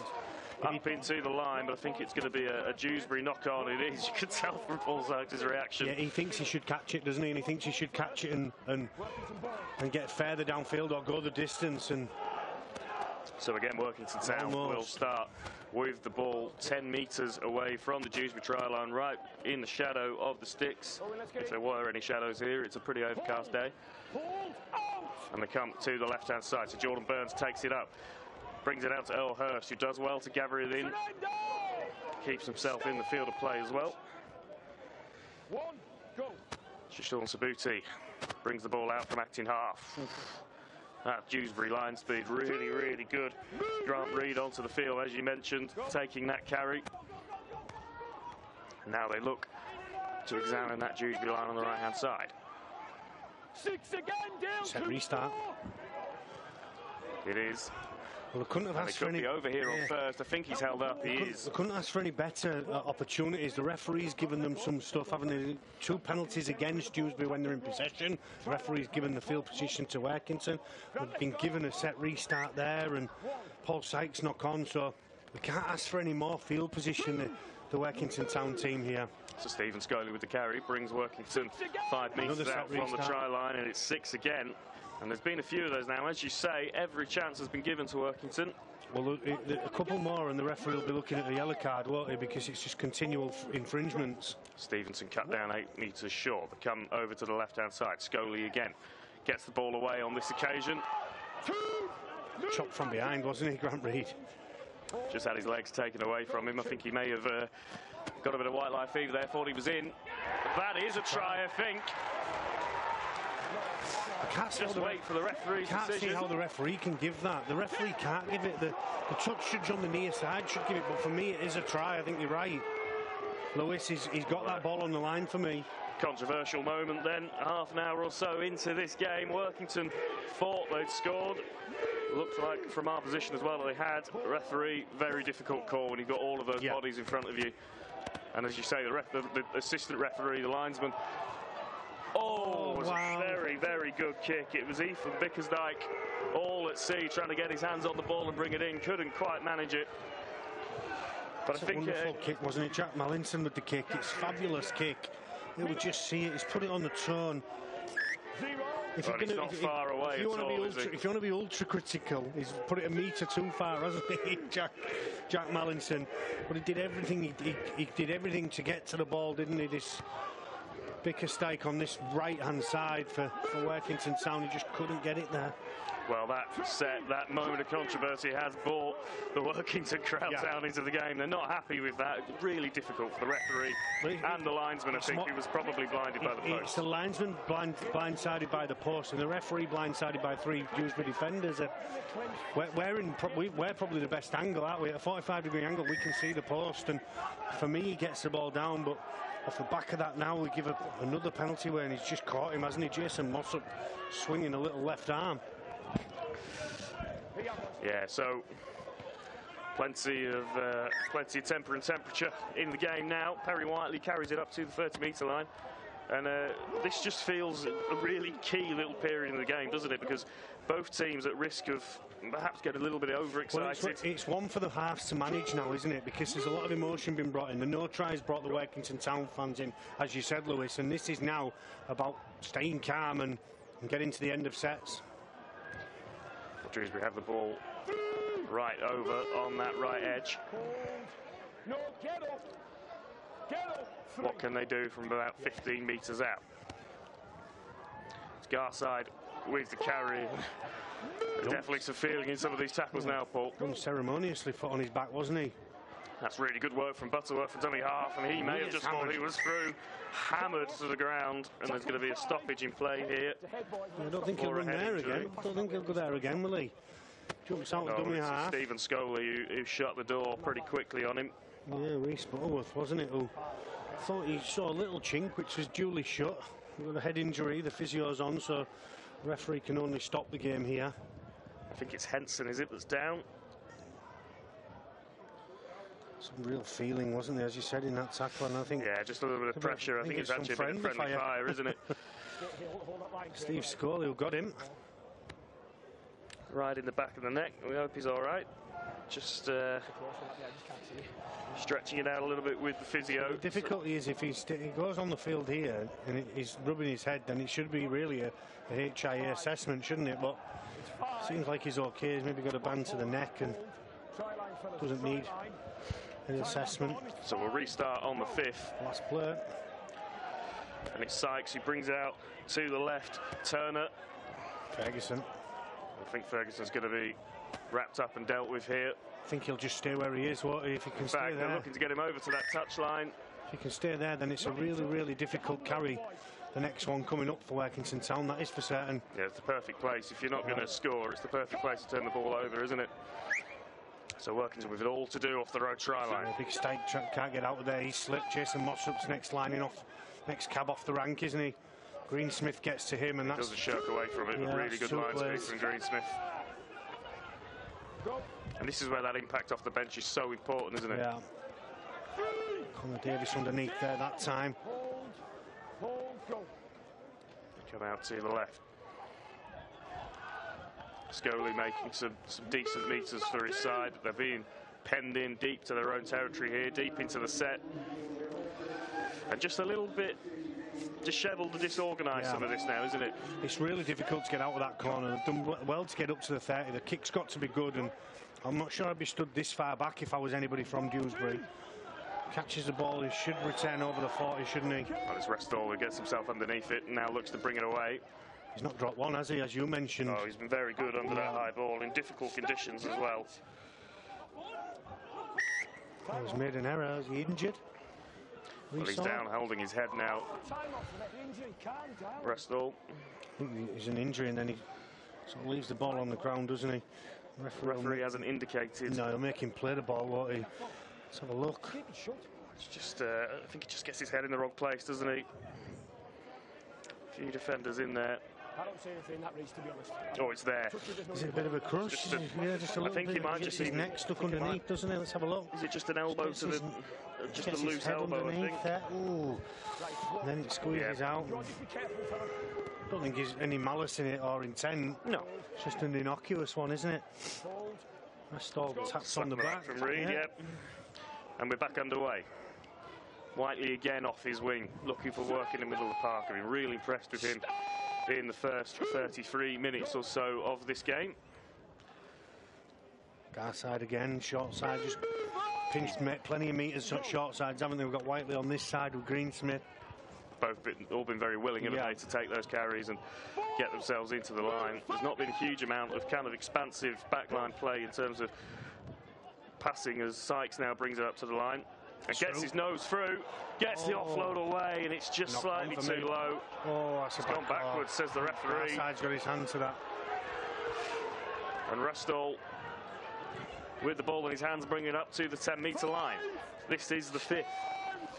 up into the line, but I think it's going to be a Dewsbury knock-on. It is, you can tell from Paul Sykes' reaction. Yeah, he thinks he should catch it, doesn't he? And he thinks he should catch it and get further downfield or go the distance. And so again, Workington Town will start with the ball 10 metres away from the Dewsbury try line, right in the shadow of the sticks. If there were any shadows here, it's a pretty overcast day. And they come to the left-hand side, so Jordan Burns takes it up. Brings it out to Earl Hurst, who does well to gather it in. Keeps himself in the field of play as well. Shishawn Sabuti brings the ball out from acting half. That Dewsbury line speed, really, really good. Grant Reed onto the field, as you mentioned, taking that carry. Now they look to examine that Dewsbury line on the right-hand side. 6 again, down. Set restart. It is. Well, they couldn't have asked for any. Be over here on first. I think he's held up. He is. They couldn't ask for any better opportunities. The referee's given them some stuff, haven't they? 2 penalties against Dewsbury when they're in possession. The referee's given the field position to Workington. They've been given a set restart there, and Paul Sykes knock on. So we can't ask for any more field position. The Workington Town team here. So Stephen Scully with the carry brings Workington 5 metres out from the try line, and it's 6 again. And there's been a few of those now. As you say, every chance has been given to Workington. Well, a couple more and the referee will be looking at the yellow card, won't he? Because it's just continual infringements. Stevenson cut down 8 metres short. They come over to the left-hand side. Scully again gets the ball away on this occasion. Chopped from behind, wasn't he, Grant Reed? Just had his legs taken away from him. I think he may have got a bit of white light fever there, thought he was in. That is a try, I think. I can't just wait for the referee's decision. Can't see how the referee can give that. The referee can't give it. The touch judge on the near side should give it, but for me it is a try. I think you're right. Lewis, he's got that ball on the line for me. Controversial moment then, half an hour or so into this game. Workington thought they'd scored. Looked like from our position as well that they had. The referee, very difficult call when you've got all of those bodies in front of you. And as you say, the assistant referee, the linesman. Oh, it was a very, very good kick. It was Ethan Bickersdyke, all at sea, trying to get his hands on the ball and bring it in. Couldn't quite manage it. But it's a wonderful kick, wasn't it? Jack Mallinson with the kick. It's a fabulous kick. You would just see it. He's put it on the turn. If you're not far away at all, is he? If you want to be ultra critical, he's put it a metre too far, hasn't he, Jack Mallinson? But he did everything. He did everything to get to the ball, didn't he? Bickerstake on this right-hand side for Workington Town. He just couldn't get it there. Well, that moment of controversy has brought the Workington crowd down into the game. They're not happy with that. Really difficult for the referee and the linesman, I think, who was probably blinded by the post. It's the linesman blindsided by the post and the referee blindsided by 3 Dewsbury defenders. We're probably the best angle, aren't we? At a 45-degree angle, we can see the post, and for me, he gets the ball down, but off the back of that now, we give another penalty where he's just caught him, hasn't he? Jason Mossop swinging a little left arm. Yeah, so plenty of temper and temperature in the game now. Perry Whiteley carries it up to the 30-metre line, and this just feels a really key little period in the game, doesn't it? Because both teams at risk of perhaps getting a little bit overexcited. Well, it's one for the halves to manage now, isn't it? Because there's a lot of emotion being brought in. The no tries brought the Workington Town fans in, as you said, Lewis, and this is now about staying calm and getting to the end of sets. Dewsbury have the ball right over on that right edge. No, get up. Get up. What can they do from about 15 metres out? It's Garside with the carry. Definitely some feeling in some of these tackles now, Paul. Unceremoniously put on his back, wasn't he? That's really good work from Butterworth for dummy half, and he may have just thought he was through. Hammered to the ground, and there's going to be a stoppage in play here. I don't think he'll run there again. I don't think he'll go there again, will he? Jumps out dummy half. Stephen Scoley who shut the door pretty quickly on him. Yeah, Reece Butterworth, wasn't it? Who thought he saw a little chink, which was duly shut. We've got a head injury, the physio's on, so the referee can only stop the game here. I think it's Henson, is it, that's down? Some real feeling, wasn't there, as you said, in that tackle? And I think, yeah, just a little bit of pressure. I think it's actually a bit of friendly fire, isn't it? Steve Scoley, who got him. Right in the back of the neck. We hope he's all right. Just stretching it out a little bit with the physio. The difficulty is if he goes on the field here and he's rubbing his head, then it should be really a HIA assessment, shouldn't it? But it seems like he's okay. He's maybe got a band to the neck and doesn't need an assessment. So we'll restart on the 5th. Last play. And it's Sykes who brings out to the left. Turner. Ferguson. I think Ferguson's going to be wrapped up and dealt with here. I think he'll just stay where he is, won't he? If he can stay there. They're looking to get him over to that touchline. If he can stay there, then it's a really, really difficult carry. The next one coming up for Workington Town, that is for certain. Yeah, it's the perfect place. If you're not going to score, it's the perfect place to turn the ball over, isn't it? So Workington with it all to do off the road try line. Big Stake can't get out of there. He slipped. Jason Mossop's next lining off, next cab off the rank, isn't he? Greensmith gets to him, and that's... Doesn't shirk away from it. Yeah, really good line speed from Greensmith. And this is where that impact off the bench is so important, isn't it? Yeah. Connor Davis underneath there that time. Come out to the left. Scoley making some decent meters for his side. They're being penned in deep to their own territory here, deep into the set. And just a little bit dishevelled and disorganised, some of this now, isn't it? It's really difficult to get out of that corner. They've done well to get up to the 30. The kick's got to be good, and I'm not sure I'd be stood this far back if I was anybody from Dewsbury. Catches the ball, he should return over the 40, shouldn't he? Well, it's Restall who gets himself underneath it and now looks to bring it away. He's not dropped one, has he, as you mentioned? Oh, he's been very good under that high ball in difficult conditions as well. Oh, he's made an error. Is he injured? Well, he's down, holding his head now. Restall. I think he's an injury, and then he sort of leaves the ball on the ground, doesn't he? Referee hasn't indicated. No, he'll make him play the ball, won't he? Let's have a look. It's just, I think he just gets his head in the wrong place, doesn't he? A few defenders in there. I don't see anything that reach, to be honest. Oh, it's there. Is it a bit of a crush? Just a little I think bit. he might just his neck stuck underneath, doesn't it? Let's have a look. Is it just an elbow to the... Just a loose elbow, I think. Ooh. And then it squeezes out. I don't think there's any malice in it or intent. No. It's just an innocuous one, isn't it? Restall taps on the back. From Reed, yep. And we're back underway. Whiteley again off his wing, looking for work in the middle of the park. I've been really impressed with him in the first 33 minutes or so of this game. Garside again, short side, just pinched plenty of metres, short sides, haven't they? We've got Whiteley on this side with Greensmith. all been very willing, haven't they, to take those carries and get themselves into the line. There's not been a huge amount of kind of expansive backline play in terms of passing, as Sykes now brings it up to the line and gets his nose through, gets the offload away, and it's just slightly too low. It's gone backwards, says the referee. Side's got his hand to that. And Restall, with the ball in his hands, bringing it up to the 10-metre line. This is the fifth.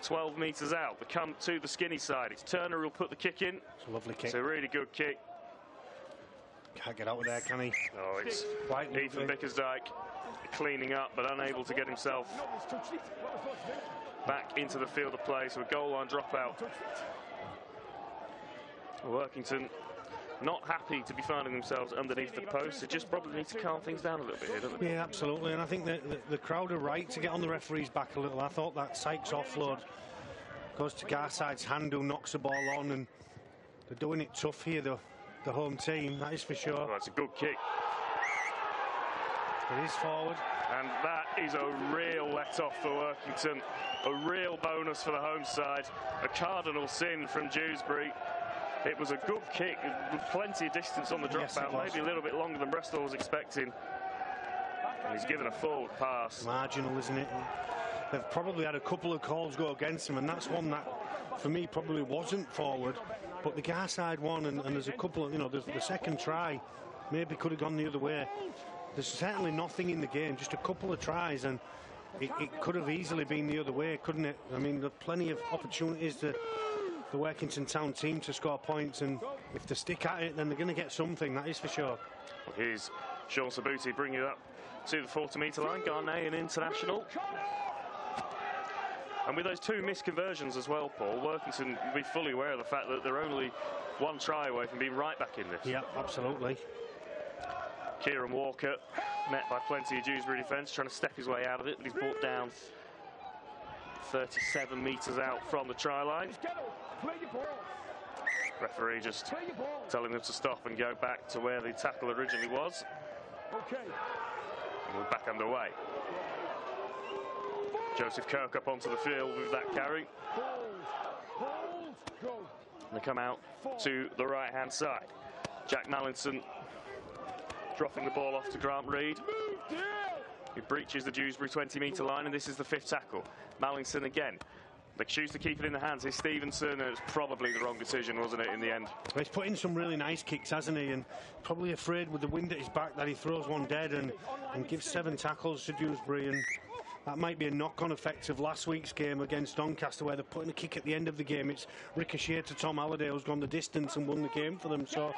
12 metres out. They come to the skinny side. It's Turner who'll put the kick in. It's a lovely kick. It's a really good kick. Can't get out of there, can he? Oh, it's Ethan Bickersdyke cleaning up, but unable to get himself back into the field of play. So a goal line dropout. Workington not happy to be finding themselves underneath the post. They just probably need to calm things down a little bit here, don't they? Yeah, absolutely. And I think that the crowd are right to get on the referee's back a little. I thought that Sykes offload goes to Garside's hand, who knocks the ball on, and they're doing it tough here, the home team, that is for sure. Oh, that's a good kick. It is forward. And that is a real let-off for Workington. A real bonus for the home side. A cardinal sin from Dewsbury. It was a good kick, with plenty of distance on the dropout, maybe a little bit longer than Bristol was expecting. And he's given a forward pass. Marginal, isn't it? They've probably had a couple of calls go against them, and that's one that, for me, probably wasn't forward. But the Garside one, and there's a couple of, there's the second try, maybe could have gone the other way. There's certainly nothing in the game, just a couple of tries, and it could have easily been the other way, couldn't it? I mean, there are plenty of opportunities to the Workington Town team to score points, and if they stick at it, then they're going to get something, that is for sure. Well, here's Sean Sabuti bringing it up to the 40-metre line. Ghanaian international. And with those two missed conversions as well, Paul, Workington will be fully aware of the fact that they're only one try away from being right back in this. Yeah, absolutely. Kieran Walker met by plenty of Dewsbury defence, trying to step his way out of it, but he's brought down 37 metres out from the try line. Referee just telling them to stop and go back to where the tackle originally was. And we're back underway. Joseph Kirk up onto the field with that carry. And they come out to the right-hand side. Jack Mallinson dropping the ball off to Grant Reid. He breaches the Dewsbury 20-metre line, and this is the fifth tackle. Mallinson again. They choose to keep it in the hands. Here's Stevenson, and it was probably the wrong decision, wasn't it, in the end? Well, he's put in some really nice kicks, hasn't he? And probably afraid with the wind at his back that he throws one dead and gives 7 tackles to Dewsbury. And that might be a knock-on effect of last week's game against Doncaster, where they're putting a kick at the end of the game. It's ricocheted to Tom Halliday, who's gone the distance and won the game for them. So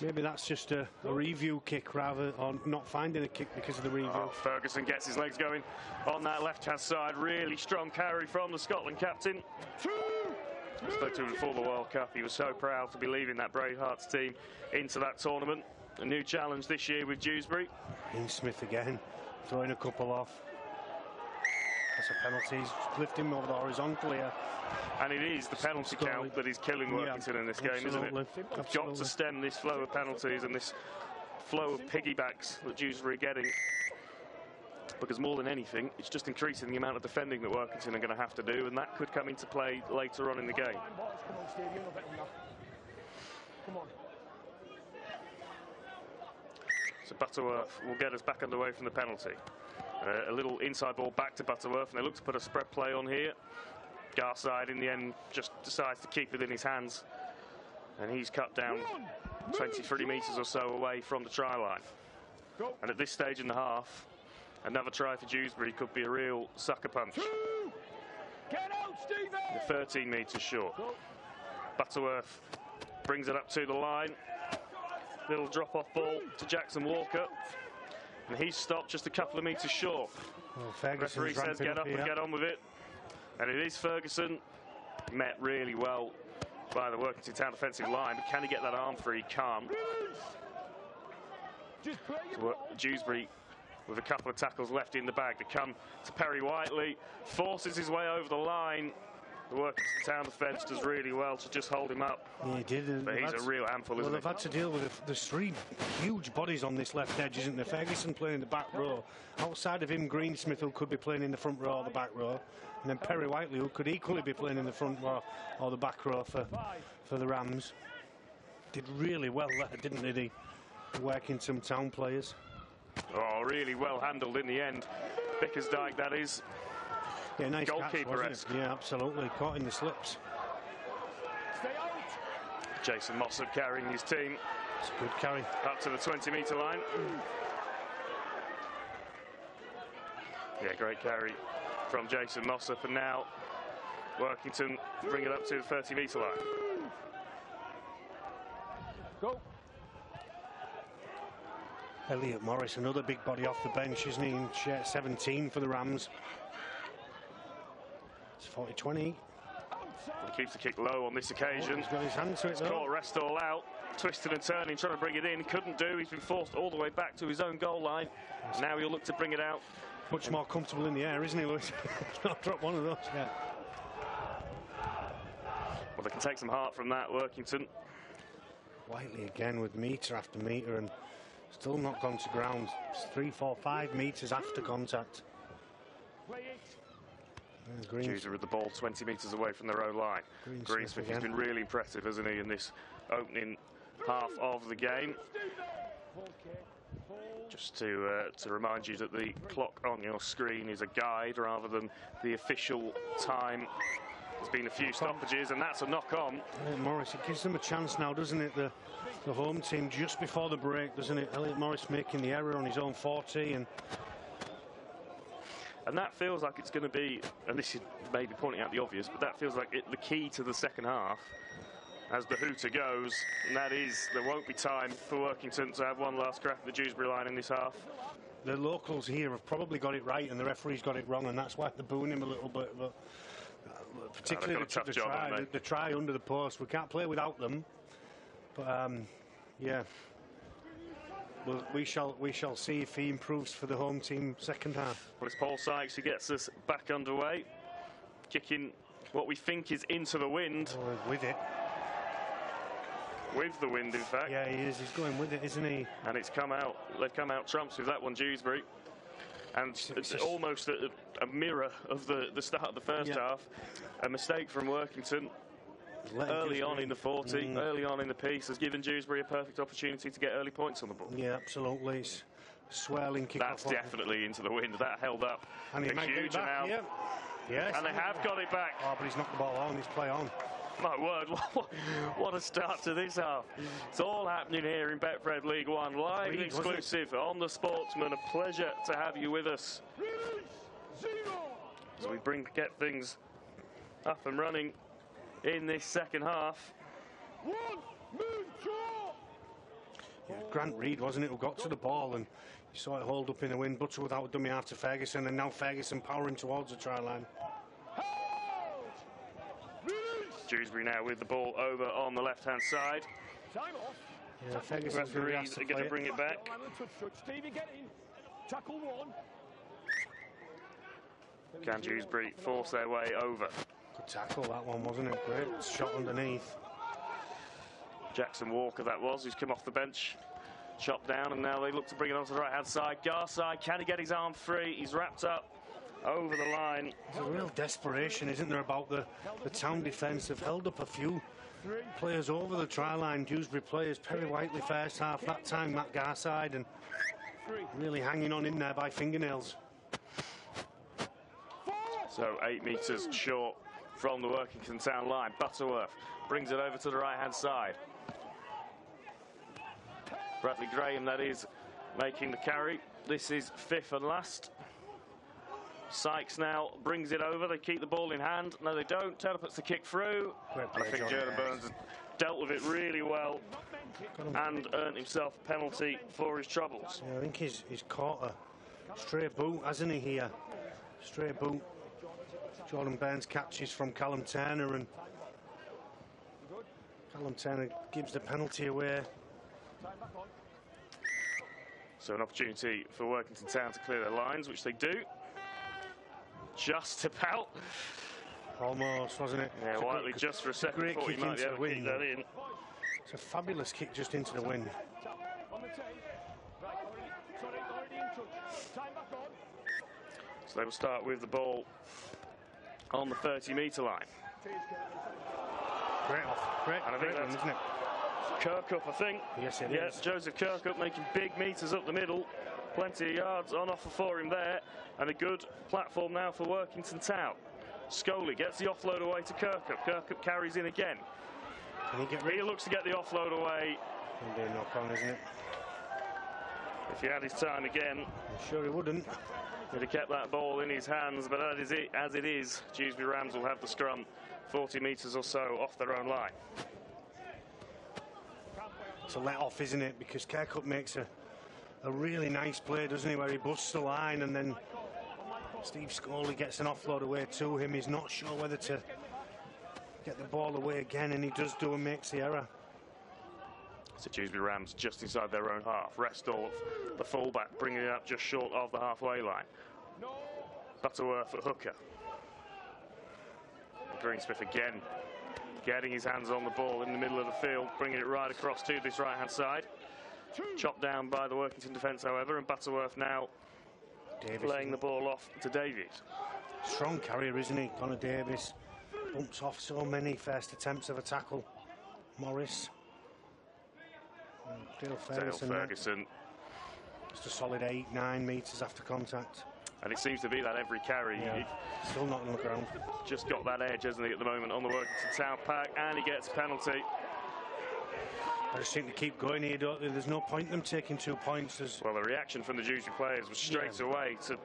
maybe that's just a review kick rather, or not finding a kick because of the review. Oh, Ferguson gets his legs going on that left-hand side. Really strong carry from the Scotland captain. I spoke to him before the World Cup. He was so proud to be leading that Bravehearts team into that tournament. A new challenge this year with Dewsbury. Ian Smith again, throwing a couple off. That's a penalty. He's lifting him over the horizontal here. And it is the penalty count that is killing Workington in this game, isn't it? They've got to stem this flow of penalties and this flow of piggybacks that Dewsbury are getting. Because more than anything, it's just increasing the amount of defending that Workington are going to have to do, and that could come into play later on in the game. So Butterworth will get us back underway from the penalty. A little inside ball back to Butterworth, and they look to put a spread play on here. Garside, in the end, just decides to keep it in his hands. And he's cut down 23 metres or so away from the try line. And at this stage in the half, another try for Dewsbury could be a real sucker punch. They're 13 metres short. Butterworth brings it up to the line. Little drop-off ball to Jackson Walker. And he's stopped just a couple of metres short. Well, referee says get up and get on with it. And it is Ferguson, met really well by the Workington Town defensive line. But can he get that arm free? He can't. So Dewsbury with a couple of tackles left in the bag to come to Perry Whiteley. Forces his way over the line. The Workington Town defence does really well to just hold him up. Yeah, he did. But he's a real handful, isn't he? Well, they've had to deal with there's 3 huge bodies on this left edge, isn't there? Ferguson playing in the back row. Outside of him, Greensmith, who could be playing in the front row or the back row. And then Perry Whiteley, who could equally be playing in the front row or the back row for the Rams. Did really well there, didn't they, the Workington Town players? Oh, really well handled in the end. Bickersdyke, that is. Yeah, nice goalkeeper-esque. Yeah, absolutely. Caught in the slips. Jason Mossop carrying his team. It's a good carry. Up to the 20-metre line. Yeah, great carry from Jason Mossop. And now Workington bring it up to the 30-metre line. Go. Elliot Morris, another big body off the bench, isn't he? In shirt 17 for the Rams. It's 40-20. He keeps the kick low on this occasion. He's got his hand to it, though. Caught rest all out. Twisting and turning, trying to bring it in. Couldn't do. He's been forced all the way back to his own goal line. Now he'll look to bring it out. Much more comfortable in the air, isn't he, Lewis? Not dropped one of those yet. Well, they can take some heart from that, Workington. Whiteley again with metre after metre and still not gone to ground. It's 3, 4, 5 metres after contact. Dewsbury with the ball 20 metres away from their own line. Greensmith has been really impressive, hasn't he, in this opening half of the game. Just to remind you that the clock on your screen is a guide rather than the official time. There's been a few stoppages, and that's a knock-on. Elliot Morris, it gives them a chance now, doesn't it? The home team just before the break, doesn't it? Elliot Morris making the error on his own 40, and that feels like it's going to be, and this is maybe pointing out the obvious, but that feels like the key to the second half as the hooter goes, and that is there won't be time for Workington to have one last crack at the Dewsbury line in this half. The locals here have probably got it right and the referee's got it wrong, and that's why they're booing him a little bit. But particularly the try under the post, we can't play without them. But yeah, well, we shall see if he improves for the home team second half. Well, it's Paul Sykes who gets us back underway, kicking what we think is into the wind. Oh, with it. With the wind, in fact. Yeah, he is. He's going with it, isn't he? And it's come out. They've come out trumps with that one, Dewsbury. And it's almost a mirror of the start of the first half. A mistake from Workington early on in the 40, early on in the piece, has given Dewsbury a perfect opportunity to get early points on the ball. Yeah, absolutely. It's a swirling kick. That's definitely into the wind. That held up and a huge amount. Yeah. Yes, and they have got it back. Oh, but he's knocked the ball on. He's play on. My word, what a start to this half. It's all happening here in Betfred League One, live and exclusive on the Sportsman. A pleasure to have you with us as we get things up and running in this second half. Yeah, Grant Reid, wasn't it, who got to the ball and you saw it hold up in the wind, Butcher without a dummy after Ferguson, and now Ferguson powering towards the try line. Dewsbury now with the ball over on the left-hand side. Yeah, Ferguson's Good tackle, that one, wasn't it? Great shot underneath. Jackson Walker, that was, who's come off the bench. Shot down, and now they look to bring it onto the right-hand side. Garside, can he get his arm free? He's wrapped up over the line. There's a real desperation, isn't there, about the Town defence. They've held up a few players over the try line. Dewsbury players, Perry Whiteley first half, that time Matt Garside, and really hanging on in there by fingernails. So 8 metres short from the Workington Town line. Butterworth brings it over to the right-hand side. Bradley Graham, that is, making the carry. This is fifth and last. Sykes now brings it over. They keep the ball in hand. No, they don't. Taylor puts the kick through. I think Jordan Burns has dealt with it really well and earned himself a penalty for his troubles. Yeah, I think he's caught a stray boot, hasn't he, here? Stray boot. Jordan Burns catches from Callum Turner, and Callum Turner gives the penalty away. So an opportunity for Workington Town to clear their lines, which they do. Just about. Almost, wasn't it? Yeah, Whiteley just for a second great thought he kick might be into able the to kick wind. that in. It's a fabulous kick just into the wind. On the tape. Right, already in touch. Time back on. So they will start with the ball on the 30-metre line. Great off. Great, And I think great one, that's isn't it? Kirkup, I think. Yes, it Yeah, is. Joseph Kirkup making big metres up the middle. Plenty of yards on offer for him there. And a good platform now for Workington Town. Scully gets the offload away to Kirkup. Kirkup carries in again. Can he get He looks to get the offload away. Indeed, knock on, isn't it? If he had his time again, I'm sure he wouldn't. he'd have kept that ball in his hands. But as it is, Dewsbury Rams will have the scrum 40 metres or so off their own line. It's a let off, isn't it? Because Kirkup makes a really nice play, doesn't he? Where he busts the line and then Steve Scully gets an offload away to him. He's not sure whether to get the ball away again, and he does do and makes the error. So Dewsbury Rams just inside their own half. Restall, the fullback, bringing it up just short of the halfway line. Butterworth at hooker. Greensmith again, getting his hands on the ball in the middle of the field, bringing it right across to this right-hand side. Chopped down by the Workington defence, however, and Butterworth now laying the ball off to Davies. Strong carrier, isn't he? Connor Davies bumps off so many first attempts of a tackle. Morris. Dale Ferguson. Just a solid 8-9 metres after contact. And it seems to be that every carry. Yeah. Still not on the ground. Just got that edge, hasn't he, at the moment on the Workington Town pack, and he gets a penalty. I just think to keep going here, there's no point in them taking 2 points. Well, the reaction from the Dewsbury players was straight away to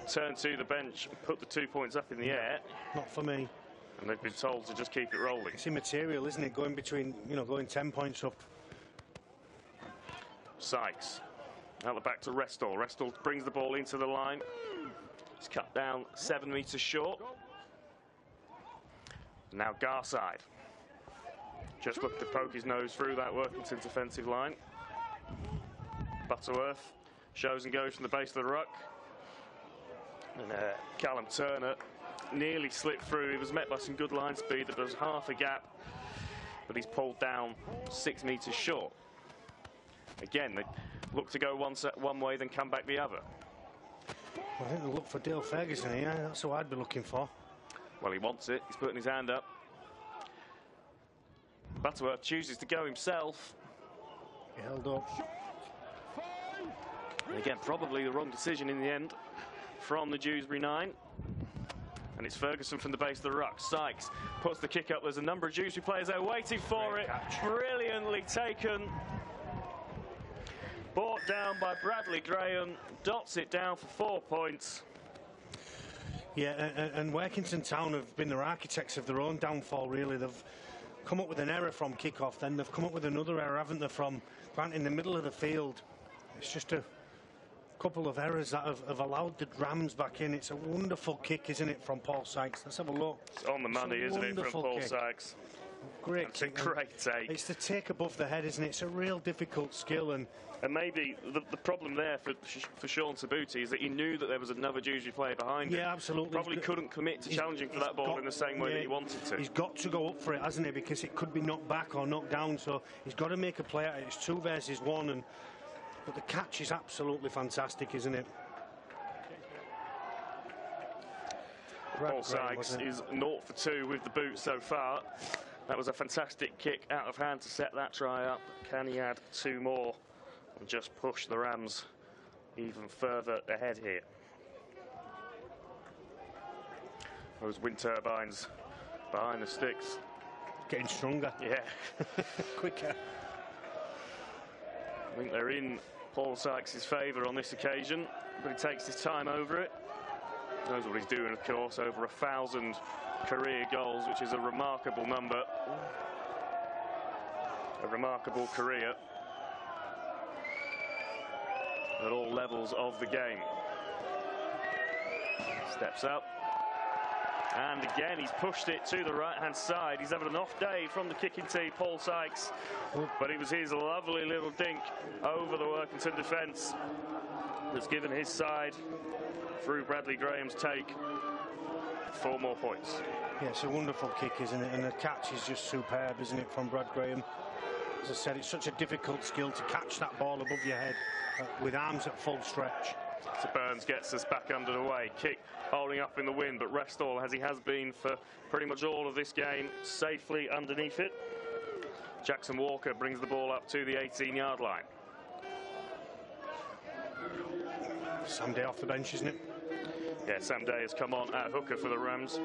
turn to the bench and put the 2 points up in the air. Not for me. And they've been told to just keep it rolling. It's immaterial, isn't it? Going between, going 10 points up. Sykes out the back to Restall. Restall brings the ball into the line. He's cut down 7 metres short. Now Garside. Just looking to poke his nose through that Workington defensive line. Butterworth shows and goes from the base of the ruck. And Callum Turner nearly slipped through. He was met by some good line speed. There was half a gap, but he's pulled down 6 metres short. Again, they look to go one way, then come back the other. I think they'll look for Dale Ferguson here. That's who I'd be looking for. Well, he wants it. He's putting his hand up. Butterworth chooses to go himself. He held up. And again, probably the wrong decision in the end from the Dewsbury 9. And it's Ferguson from the base of the ruck. Sykes puts the kick up. There's a number of Dewsbury players there waiting for it. Brilliantly taken. Brought down by Bradley Graham. Dots it down for 4 points. Yeah, and Workington Town have been the architects of their own downfall, really. They've come up with an error from kick-off, then they've come up with another error, haven't they, from in the middle of the field. It's just a couple of errors that have allowed the Rams back in. It's a wonderful kick, isn't it, from Paul Sykes? Let's have a look. It's on the money, isn't it, from Paul Sykes? Great That's kick. a great take. It's the take above the head, isn't it? It's a real difficult skill. And maybe the problem there for Sean Tabuti is that he knew that there was another Dewsbury player behind him. Yeah, absolutely. Probably couldn't commit to challenging for that ball in the same way that he wanted to. He's got to go up for it, hasn't he? Because it could be knocked back or knocked down. So he's got to make a play out of it. It's 2 versus 1. But the catch is absolutely fantastic, isn't it? Paul Sykes is 0 for 2 with the boot so far. That was a fantastic kick out of hand to set that try up. Can he add 2 more and just push the Rams even further ahead here? Those wind turbines behind the sticks. Getting stronger. Yeah. Quicker. I think they're in Paul Sykes' favour on this occasion, but he takes his time over it. Knows what he's doing, of course, over 1,000 career goals, which is a remarkable number. A remarkable career at all levels of the game. Steps up. And again, he's pushed it to the right-hand side. He's having an off day from the kicking tee, Paul Sykes. But it was his lovely little dink over the Workington defence that's given his side through Bradley Graham's take 4 more points. Yeah, it's a wonderful kick, isn't it? And the catch is just superb, isn't it, from Brad Graham? As I said, it's such a difficult skill to catch that ball above your head with arms at full stretch. So Burns gets us back under the way. Kick holding up in the wind, but Restall, as he has been for pretty much all of this game, safely underneath it. Jackson Walker brings the ball up to the 18-yard line. Sam Day off the bench, isn't it? Yeah, Sam Day has come on at hooker for the Rams.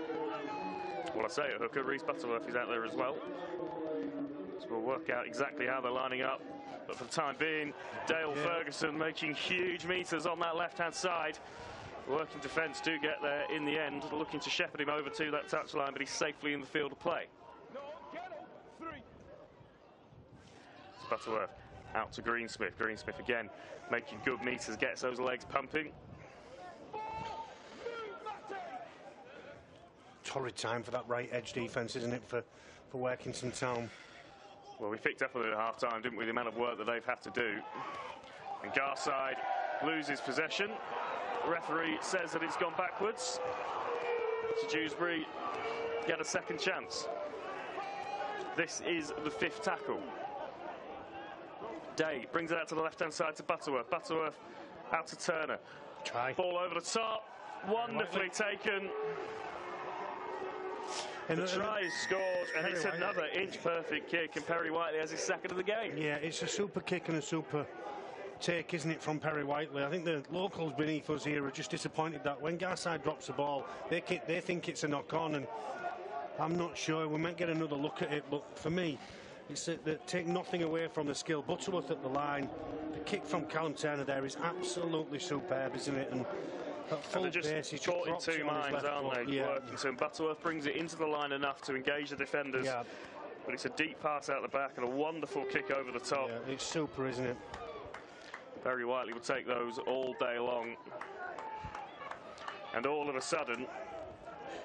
Well, I say at hooker, Reece Butterworth is out there as well. So we'll work out exactly how they're lining up. But for the time being, Dale Ferguson making huge meters on that left-hand side. Working defence do get there in the end, looking to shepherd him over to that touchline, but he's safely in the field of play. It's Butterworth out to Greensmith. Greensmith again making good meters, gets those legs pumping. Torrid time for that right edge defence, isn't it, for Workington Town? Well, we picked up a little at half-time, didn't we, the amount of work that they've had to do. And Garside loses possession. The referee says that it's gone backwards. So Dewsbury get a second chance. This is the 5th tackle. Day brings it out to the left-hand side to Butterworth. Butterworth out to Turner. Try. Ball over the top. Wonderfully taken. And the try is scored, and it's another inch-perfect kick, and Perry Whiteley has his second of the game. Yeah, it's a super kick and a super take, isn't it, from Perry Whiteley? I think the locals beneath us here are just disappointed that when Garside drops the ball, they think it's a knock-on, and I'm not sure. We might get another look at it, but for me, it's that take nothing away from the skill. Butterworth at the line, the kick from Callum Turner there is absolutely superb, isn't it? And they're just caught in two minds, aren't they? Yeah. Workington. Butterworth brings it into the line enough to engage the defenders. Yeah. But it's a deep pass out the back and a wonderful kick over the top. Yeah, it's super, isn't it? Perry Whiteley will take those all day long. And all of a sudden,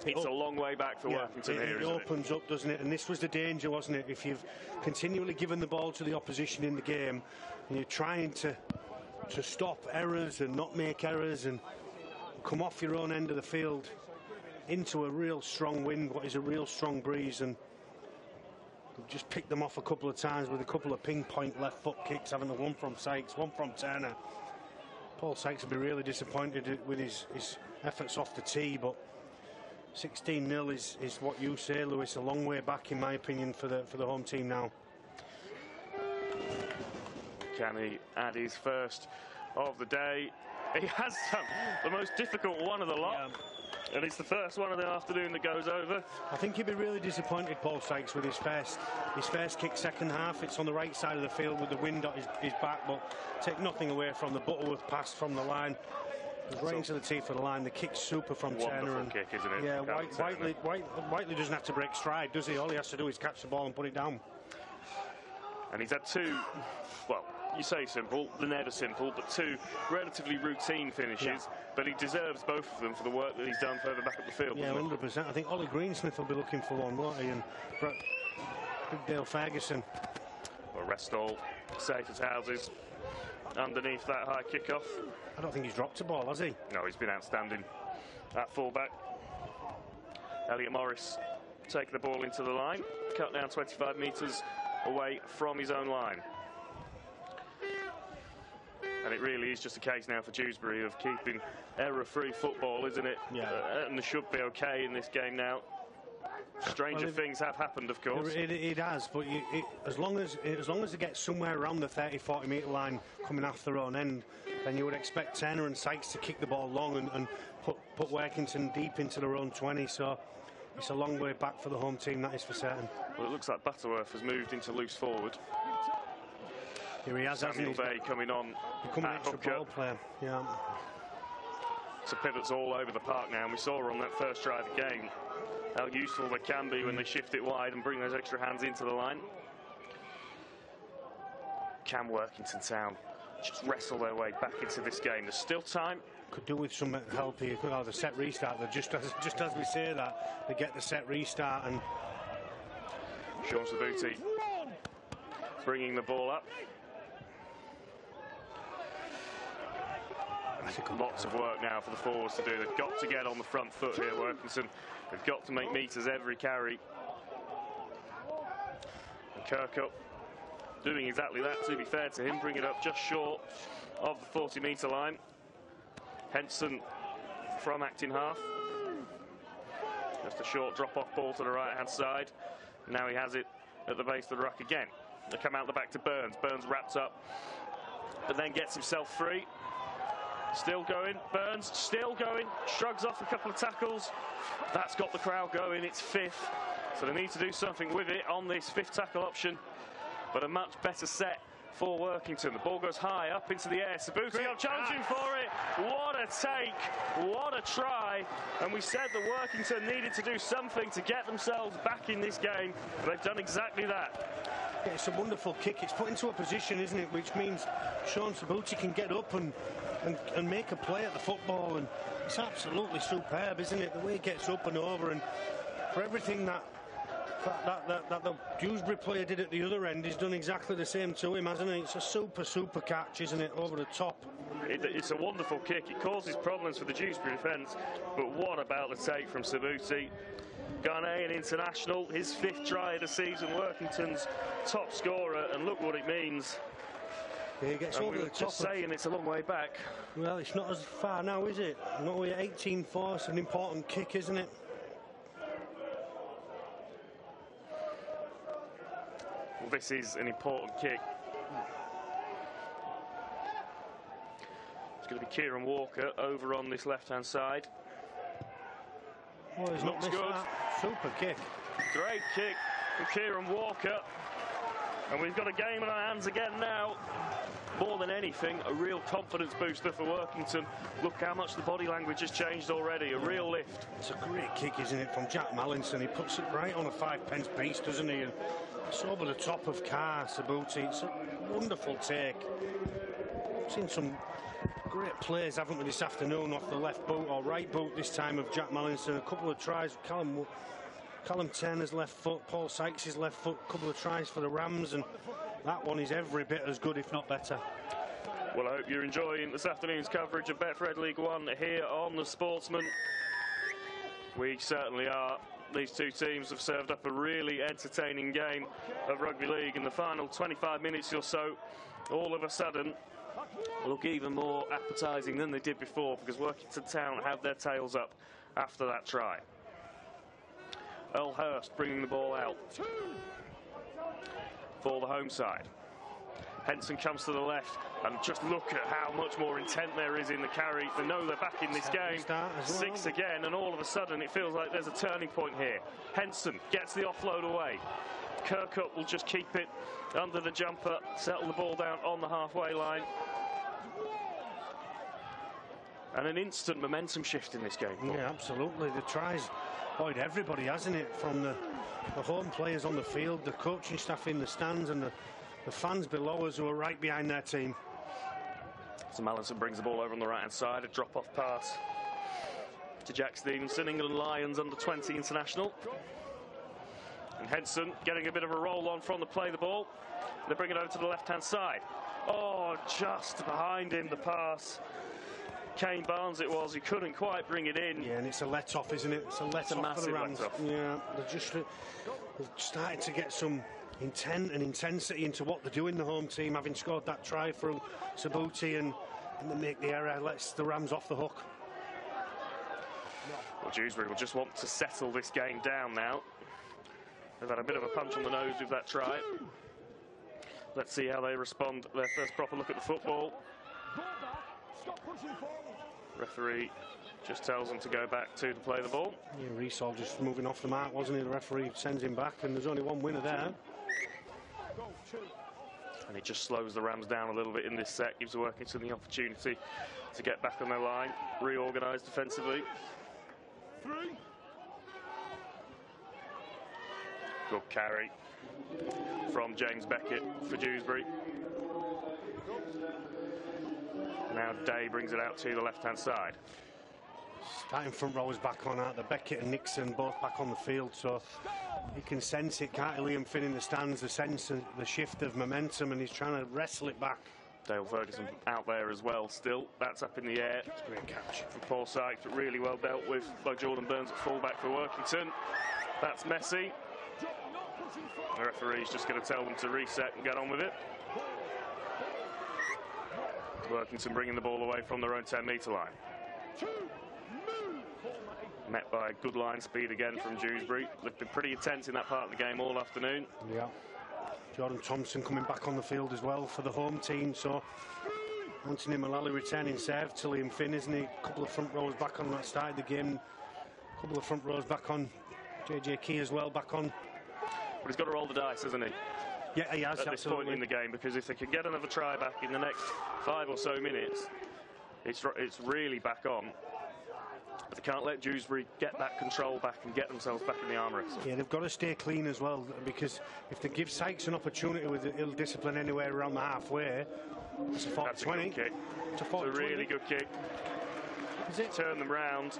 it's a long way back for Workington here, it opens up, doesn't it? And this was the danger, wasn't it? If you've continually given the ball to the opposition in the game and you're trying to stop errors and not make errors and come off your own end of the field into a real strong wind, what is a real strong breeze, and we've just picked them off a couple of times with a couple of ping-point left foot kicks, having the one from Sykes, one from Turner. Paul Sykes will be really disappointed with his efforts off the tee, but 16-0 is what you say, Lewis, a long way back in my opinion for the home team now. Can he add his first of the day? He has done the most difficult one of the lot. Yeah. And it's the first one of the afternoon that goes over. I think he'd be really disappointed, Paul Sykes, with his first kick second half. It's on the right side of the field with the wind at his back, but take nothing away from the Butterworth pass from the line. It's right into the teeth of the line. The kick's super from Turner. Wonderful kick, isn't it? Yeah, Whiteley doesn't have to break stride, does he? All he has to do is catch the ball and put it down. And he's had two, well, you say simple, they're never simple, but two relatively routine finishes. Yeah. But he deserves both of them for the work that he's done further back up the field. Yeah, 100%. I think Ollie Greensmith will be looking for one, won't he? And Big Dale Ferguson. Well, Restall, safe as houses, underneath that high kick-off. I don't think he's dropped a ball, has he? No, he's been outstanding at fullback. Elliot Morris taking the ball into the line, cut down 25 metres away from his own line. And it really is just a case now for Dewsbury of keeping error-free football, isn't it? Yeah. And they should be okay in this game now. Stranger things have happened, of course. It has, but as long as they get somewhere around the 30-40 metre line coming off their own end, then you would expect Turner and Sykes to kick the ball long and put Workington deep into their own 20. So it's a long way back for the home team, that is for certain. Well, it looks like Butterworth has moved into loose forward. Here he has, Samuel Bay coming on becoming an extra ball player. Yeah. So pivots all over the park now, and we saw on that first try of the game how useful they can be when they shift it wide and bring those extra hands into the line. Can Workington Town just wrestle their way back into this game? There's still time. Could do with some help here. The set restart. Just as we say that, they get the set restart, and Sean Sabuti bringing the ball up. Lots of work now for the forwards to do. They've got to get on the front foot here, Workington. They've got to make metres every carry. And Kirkup doing exactly that, to be fair to him, bring it up just short of the 40-metre line. Henson from acting half. Just a short drop-off ball to the right-hand side. Now he has it at the base of the ruck again. They come out the back to Burns. Burns wraps up, but then gets himself free. Still going, Burns, still going. Shrugs off a couple of tackles. That's got the crowd going, it's fifth. So they need to do something with it on this fifth tackle option. But a much better set for Workington. The ball goes high up into the air. Sabuti up challenging for it. What a take, what a try. And we said that Workington needed to do something to get themselves back in this game. But they've done exactly that. Yeah, it's a wonderful kick. It's put into a position, isn't it, which means Sean Sabuti can get up and make a play at the football. And it's absolutely superb, isn't it? The way he gets up and over, and for everything that the Dewsbury player did at the other end, he's done exactly the same to him, hasn't he? It's a super catch, isn't it, over the top. It's a wonderful kick. It causes problems for the Dewsbury defence, but what about the take from Sabuti? Ghanaian international, his fifth try of the season, Workington's top scorer, and look what it means. Yeah, he gets over the top. Just saying it's a long way back. Well, it's not as far now, is it? Not with 18-4, it's an important kick, isn't it? Well, this is an important kick. It's going to be Kieran Walker over on this left-hand side. Well, he's not missed that. Super kick. Great kick from Kieran Walker. And we've got a game in our hands again now. More than anything, a real confidence booster for Workington. Look how much the body language has changed already. A real lift. It's a great kick, isn't it, from Jack Mallinson. He puts it right on a 5-pence piece, doesn't he? And it's over the top of Carr, Sabuti. It's a wonderful take. I've seen some great plays, haven't we, this afternoon off the left boot or right boot this time of Jack Mallinson. A couple of tries. Callum Turner's left foot, Paul Sykes' left foot, a couple of tries for the Rams, and that one is every bit as good, if not better. Well, I hope you're enjoying this afternoon's coverage of Betfred League One here on the Sportsman. We certainly are. These two teams have served up a really entertaining game of rugby league in the final 25 minutes or so. All of a sudden, look even more appetising than they did before, because Workington Town have their tails up after that try. Earl Hurst bringing the ball out for the home side. Henson comes to the left, and just look at how much more intent there is in the carry. They know they're back in this game. Six again, and all of a sudden it feels like there's a turning point here. Henson gets the offload away. Kirkup will just keep it under the jumper, settle the ball down on the halfway line. And an instant momentum shift in this game. Yeah, absolutely. The tries buoyed everybody, hasn't it? From the home players on the field, the coaching staff in the stands, and the fans below us who are right behind their team. So Mallinson brings the ball over on the right-hand side, a drop-off pass to Jack Stevenson, England Lions under-20 international. And Henson getting a bit of a roll on from the play the ball. They bring it over to the left-hand side. Oh, just behind him, the pass. Kane Barnes it was, he couldn't quite bring it in. Yeah, and it's a let-off, isn't it? It's a let-off for the Rams. Yeah, they're starting to get some intent and intensity into what they do in the home team, having scored that try from Sabuti, and they make the error, lets the Rams off the hook. Well, Dewsbury will just want to settle this game down now. They've had a bit of a punch on the nose with that try. Let's see how they respond. Their first proper look at the football. Referee just tells them to go back to play the ball. Yeah, Reesall just moving off the mark, wasn't he? The referee sends him back, and there's only one winner there. And it just slows the Rams down a little bit in this set, gives Workington the opportunity to get back on their line, reorganise defensively. Good carry from James Beckett for Dewsbury. Now Day brings it out to the left-hand side. Starting front row is back on, aren't they? Beckett and Nixon both back on the field, so he can sense it, can't he? Liam Finn in the stands, the sense of the shift of momentum, and he's trying to wrestle it back. Dale Ferguson out there as well still. That's up in the air. Great catch from Paul Sykes, but really well dealt with by Jordan Burns at fullback for Workington. That's messy. The referee's just going to tell them to reset and get on with it. Workington bringing the ball away from their own 10-metre line. Met by good line speed again from Dewsbury. They've been pretty intense in that part of the game all afternoon. Yeah. Jordan Thompson coming back on the field as well for the home team. So Anthony Mullally returning serve to Liam Finn, isn't he? A couple of front rows back on that started the game. A couple of front rows back on. JJ Key as well back on. But he's got to roll the dice, hasn't he? Yeah, he has. At this point in the game, because if they can get another try back in the next 5 or so minutes, it's really back on. But they can't let Dewsbury get that control back and get themselves back in the arm wrestle. Yeah, they've got to stay clean as well, because if they give Sykes an opportunity with ill discipline anywhere around the halfway, it's a 40-20. That's a good kick. It's a really good kick. Is it? Turn them round.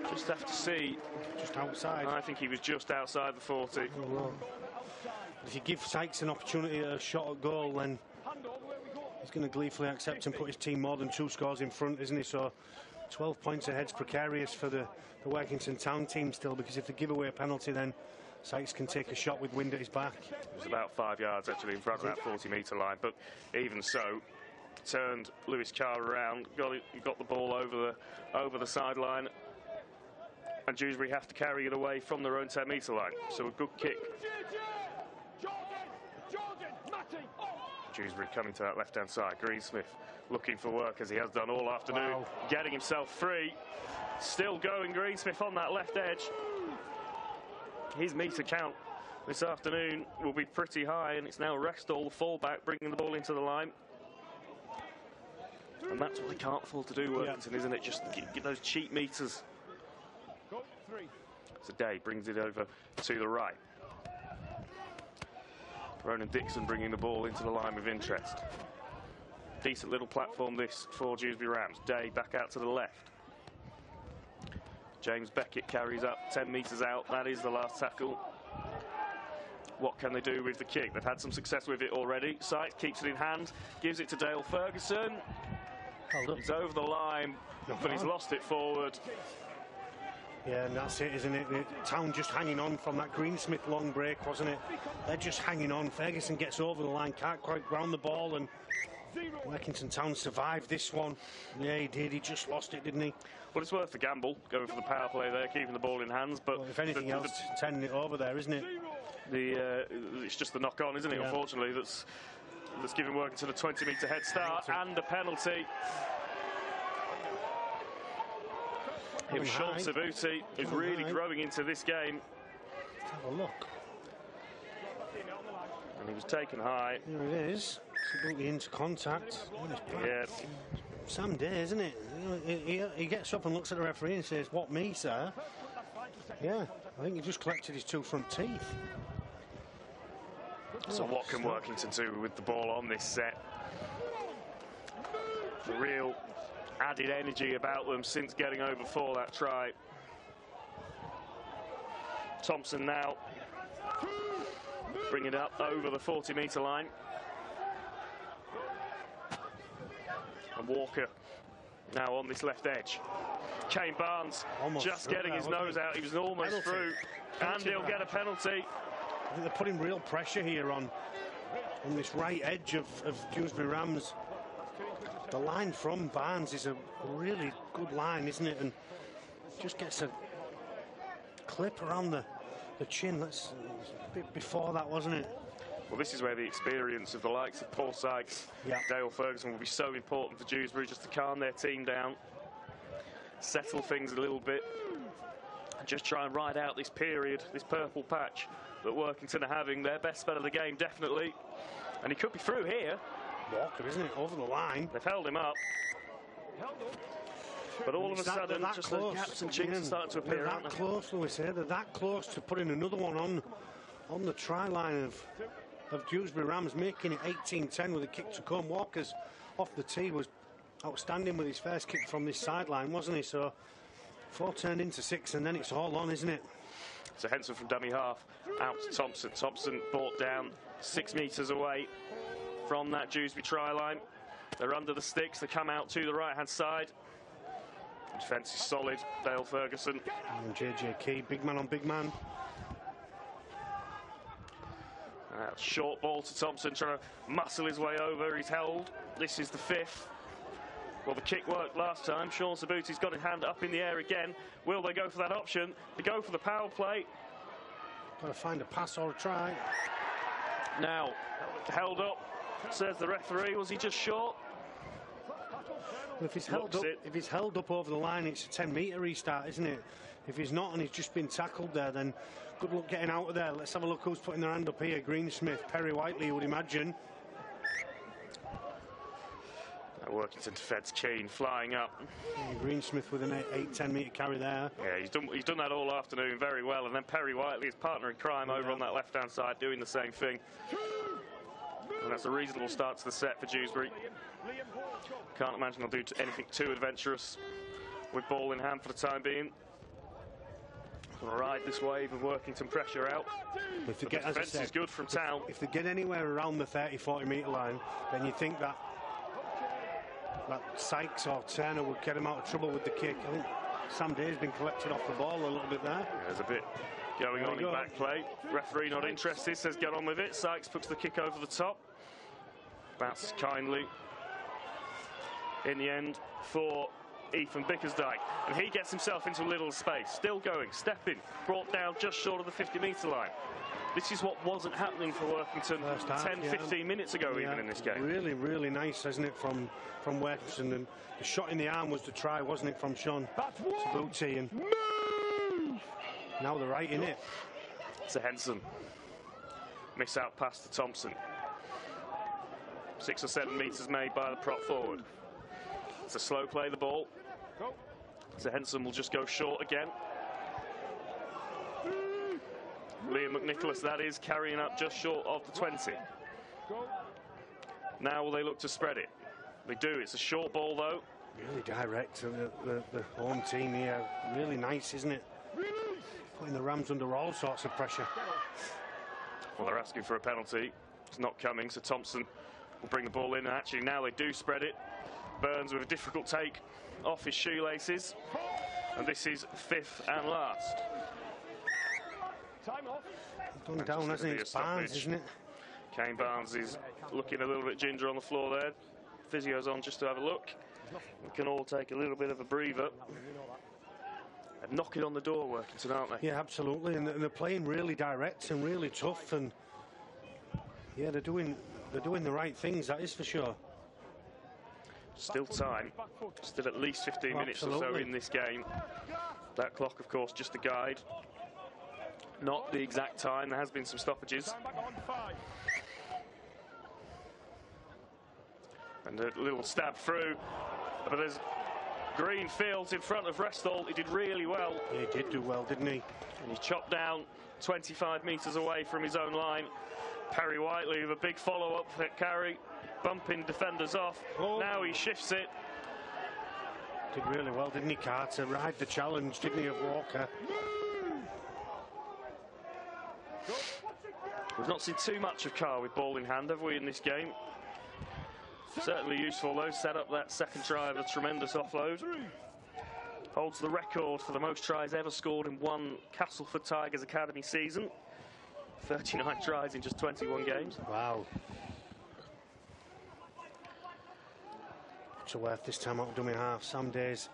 Just have to see. Just outside. I think he was just outside the 40. Oh, well. If you give Sykes an opportunity at a shot at goal, then he's going to gleefully accept and put his team more than 2 scores in front, isn't he? So 12 points ahead's precarious for the Workington Town team still, because if they give away a penalty, then Sykes can take a shot with wind at his back. It was about 5 yards actually in front of that 40-metre line, but even so, turned Lewis Carr around, got the ball over the sideline, and Dewsbury have to carry it away from their own 10-metre line. So a good kick. Dewsbury coming to that left-hand side. Greensmith looking for work, as he has done all afternoon. Wow. Getting himself free. Still going, Greensmith on that left edge. His metre count this afternoon will be pretty high, and it's now Restall, the fullback, bringing the ball into the line. And that's what they can't afford to do, Workington, isn't it? Just get those cheap metres. So Day brings it over to the right. Ronan Dixon bringing the ball into the line with interest. Decent little platform this for Dewsbury Rams. Day back out to the left. James Beckett carries up 10 metres out. That is the last tackle. What can they do with the kick? They've had some success with it already. Sykes keeps it in hand, gives it to Dale Ferguson. He's over the line, but he's lost it forward. Yeah, and that's it, isn't it? The Town just hanging on from that Greensmith long break, wasn't it? They're just hanging on. Ferguson gets over the line, can't quite ground the ball, and Workington Town survived this one. Yeah, he did. He just lost it, didn't he? Well, it's worth the gamble, going for the power play there, keeping the ball in hands. But well, if anything else, turning it over there, isn't it? It's just the knock-on, isn't it? Yeah. Unfortunately, that's giving Workington a 20-metre head start and a penalty. It was Sean Savuti, who's really growing into this game. Let's have a look. And he was taken high. There it is. Savuti into contact. Yeah. Sam Day, isn't it? He gets up and looks at the referee and says, "What, me, sir?" Yeah, I think he just collected his 2 front teeth. So what can Workington do with the ball on this set? The real added energy about them since getting over for that try. Thompson now bringing it up over the 40-metre line. And Walker now on this left edge. Kane Barnes almost just getting his nose out. He was almost through. And he'll get a penalty. I think they're putting real pressure here on this right edge of Dewsbury Rams. The line from Barnes is a really good line, isn't it? And just gets a clip around the chin. That's a bit before that, wasn't it? Well, this is where the experience of the likes of Paul Sykes, Dale Ferguson will be so important for Dewsbury, just to calm their team down, settle things a little bit, and just try and ride out this period, this purple patch that Workington are having. Their best spell of the game, definitely. And he could be through here. Walker, isn't it? Over the line. They've held him up. But all of a sudden, just those gaps and chinks are starting to appear. They're that close, Lewis, here. They're that close to putting another one on the try line of Dewsbury Rams, making it 18-10 with a kick to come. Walker's off the tee was outstanding with his first kick from this sideline, wasn't he? So 4 turned into 6, and then it's all on, isn't it? So Henson from dummy half out to Thompson. Thompson brought down 6 metres away from that Dewsbury try line. They're under the sticks. They come out to the right-hand side. Defence is solid. Dale Ferguson. And JJ Key, big man on big man. Short ball to Thompson, trying to muscle his way over. He's held. This is the 5th. Well, the kick worked last time. Sean Sabuti's got his hand up in the air again. Will they go for that option? They go for the power play. Got to find a pass or a try. Now, held up, says the referee. Was he just short? Well, if he's held up over the line, it's a 10-metre restart, isn't it? If he's not and he's just been tackled there, then good luck getting out of there. Let's have a look who's putting their hand up here. Greensmith, Perry Whiteley, you would imagine. Workington defence keen, flying up. Greensmith with an 8-10 metre carry there. Yeah, he's done that all afternoon very well. And then Perry Whiteley, his partner in crime, over on that left-hand side, doing the same thing. And that's a reasonable start to the set for Dewsbury. Can't imagine they'll do anything too adventurous with ball in hand for the time being. Going to ride this wave of Workington pressure out. If they the get, as I defence said, is good from Town. If they get anywhere around the 30-40 metre line, then you think that Sykes or Turner would get him out of trouble with the kick. I think Sam Day's been collected off the ball a little bit there. Yeah, there's a bit going on in back play. Referee not interested, says get on with it. Sykes puts the kick over the top. Bounces kindly. In the end for Ethan Bickersdyke. And he gets himself into a little space. Still going, stepping, brought down just short of the 50-metre line. This is what wasn't happening for Workington 10-15 minutes ago, even in this game. Really, really nice, isn't it, from Workington? And the shot in the arm was the try, wasn't it, from Sean Sabuti? And now they're right in it. To Henson. Miss out pass to Thompson. 6 or 7 metres made by the prop forward. It's a slow play, the ball. So Henson will just go short again. Liam McNicholas, that is, carrying up just short of the 20. Now will they look to spread it? They do. It's a short ball, though. Really direct. The home team here. Really nice, isn't it? Putting the Rams under all sorts of pressure. Well, they're asking for a penalty. It's not coming, so Thompson will bring the ball in. And actually, now they do spread it. Burns with a difficult take off his shoelaces. And this is 5th and last. Time off. Gone down, hasn't it? It's Barnes, isn't it? Kane Barnes is looking a little bit ginger on the floor there. Physio's on just to have a look. We can all take a little bit of a breather. They're knocking on the door, Workington, aren't they? Yeah, absolutely. And they're playing really direct and really tough. And yeah, they're doing the right things. That is for sure. Still time. Still at least 15 minutes or so in this game. That clock, of course, just a guide. Not the exact time. There has been some stoppages. And a little stab through. But there's Greenfield in front of Restall. He did really well. Yeah, he did do well, didn't he? And he chopped down 25 metres away from his own line. Perry Whiteley with a big follow-up carry, bumping defenders off. Oh. Now he shifts it. Did really well, didn't he, Carter? Ride the challenge, didn't he, of Walker? We've not seen too much of Carr with ball in hand, have we, in this game? Certainly useful, though. Set up that second try with a tremendous offload. Holds the record for the most tries ever scored in one Castleford Tigers Academy season. 39 tries in just 21 games. Wow. Butterworth this time out of dummy half. Sam Day's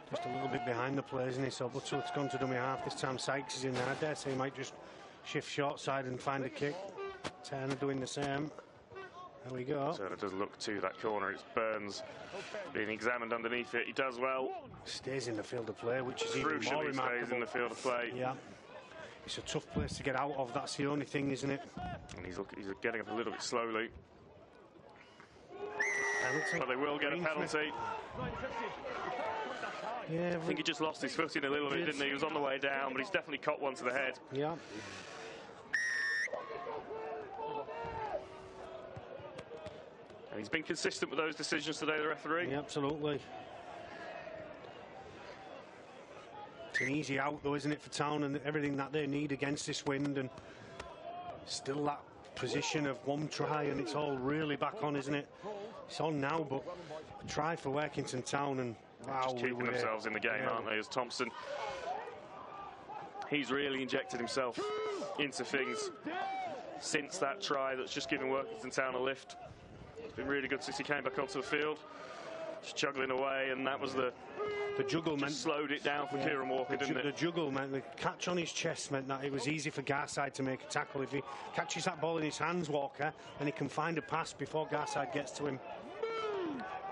just a little bit behind the play, isn't he? So Butterworth's gone to dummy half. This time Sykes is in there. I dare say he might just shift short side and find a kick. Turner doing the same. There we go. So it does look to that corner. It's Burns being examined underneath it. He does well. Stays in the field of play, which is even more remarkable. Stays in the field of play. Yeah. It's a tough place to get out of. That's the only thing, isn't it? And he's getting up a little bit slowly. Penalty. But they will get a penalty. Yeah, I think he just lost his footing a little bit, didn't he? He was on the way down, but he's definitely caught one to the head. Yeah. And he's been consistent with those decisions today, the referee. Yeah, absolutely. It's an easy out, though, isn't it, for Town and everything that they need against this wind, and still that position of one try, and it's all really back on, isn't it? It's on now, but a try for Workington Town, and wow, just keeping themselves in the game, aren't they? As Thompson, he's really injected himself into things since that try that's just given Workington Town a lift. It's been really good since he came back onto the field, just juggling away, and that was the juggle meant slowed it down for Kieran Walker, didn't it? The juggle meant the catch on his chest meant that it was easy for Garside to make a tackle. If he catches that ball in his hands, Walker, then he can find a pass before Garside gets to him.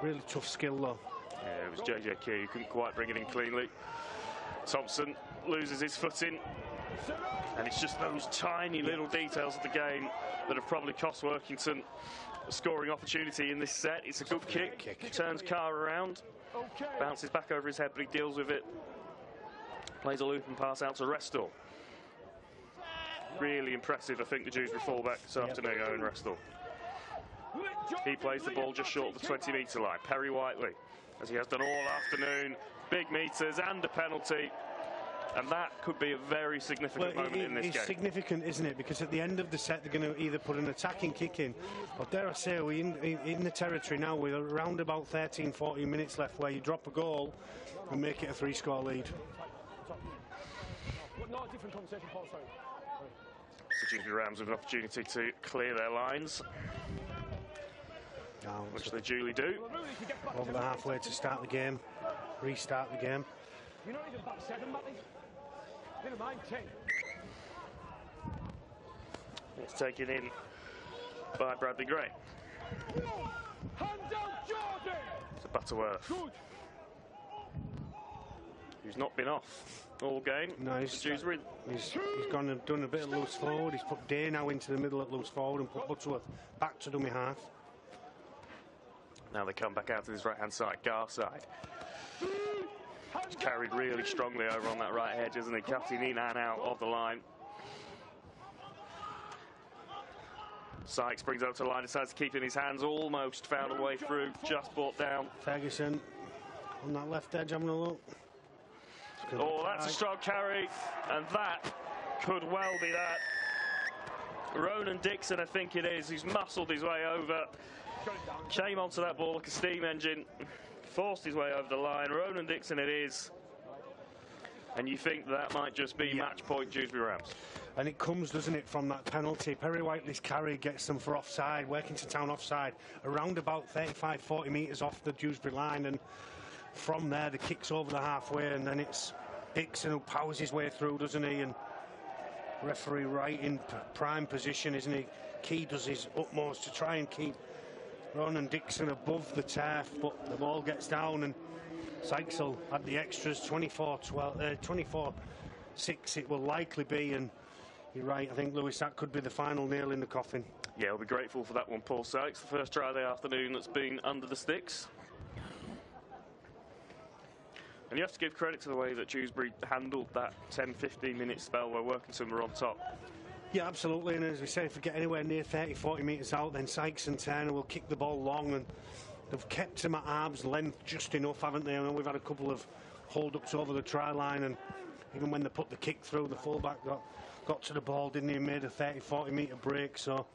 Really tough skill, though. Yeah, it was JJ Key who couldn't quite bring it in cleanly. Thompson loses his footing, and it's just those tiny little details of the game that have probably cost Workington a scoring opportunity in this set. It's a good kick. Turns Carr around, bounces back over his head, but he deals with it. Plays a looping pass out to Restall. Really impressive, I think, the Dewsbury fullback this afternoon, Owen Restall. He plays the ball just short of the 20-metre line. Perry Whiteley, as he has done all afternoon, big meters and a penalty. And that could be a very significant moment in this game. It's significant, isn't it? Because at the end of the set, they're going to either put an attacking kick in, or dare I say, we're in the territory now with around about 13, 14 minutes left, where you drop a goal and make it a 3-score lead. So Dewsbury Rams with an opportunity to clear their lines, which they duly do. Over the halfway to start the game, restart the game. You're not even back 7, Matty. Never mind 10. It's taken in by Bradley Gray. Hand down, Jordan. It's a Butterworth, who's not been off all game. No, he's gone and done a bit of loose forward. He's put Day now into the middle at loose forward and put Butterworth back to dummy half. Now they come back out to this right-hand side, Garside. He's carried really strongly over on that right edge, isn't he? Cutting in and out of the line. Sykes brings up to the line, decides to keep it in his hands, almost found a way through, just brought down. Ferguson on that left edge, having a look. Oh, that's a strong carry, and that could well be that. Ronan Dixon, I think it is, he's muscled his way over, came onto that ball like a steam engine, forced his way over the line. Ronan Dixon it is. And you think that might just be match point Dewsbury Rams. And it comes, doesn't it, from that penalty. Perry Whiteley's carry gets them for offside, Workington Town offside, around about 35, 40 metres off the Dewsbury line. And from there, the kick's over the halfway, and then it's Dixon who powers his way through, doesn't he? And referee right in prime position, isn't he? Key does his utmost to try and keep Ronan Dixon above the turf, but the ball gets down, and Sykes will add the extras. 24-6 it will likely be, and you're right, I think, Lewis, that could be the final nail in the coffin. Yeah, we'll be grateful for that one, Paul Sykes. The first try of the afternoon that's been under the sticks. And you have to give credit to the way that Dewsbury handled that 10-15 minute spell where Workington were on top. Yeah, absolutely, and as we say, if we get anywhere near 30-40 metres out, then Sykes and Turner will kick the ball long, and they've kept him at arm's length just enough, haven't they? I know we've had a couple of hold-ups over the try line, and even when they put the kick through, the full-back got to the ball, didn't he? Made a 30-40 metre break, so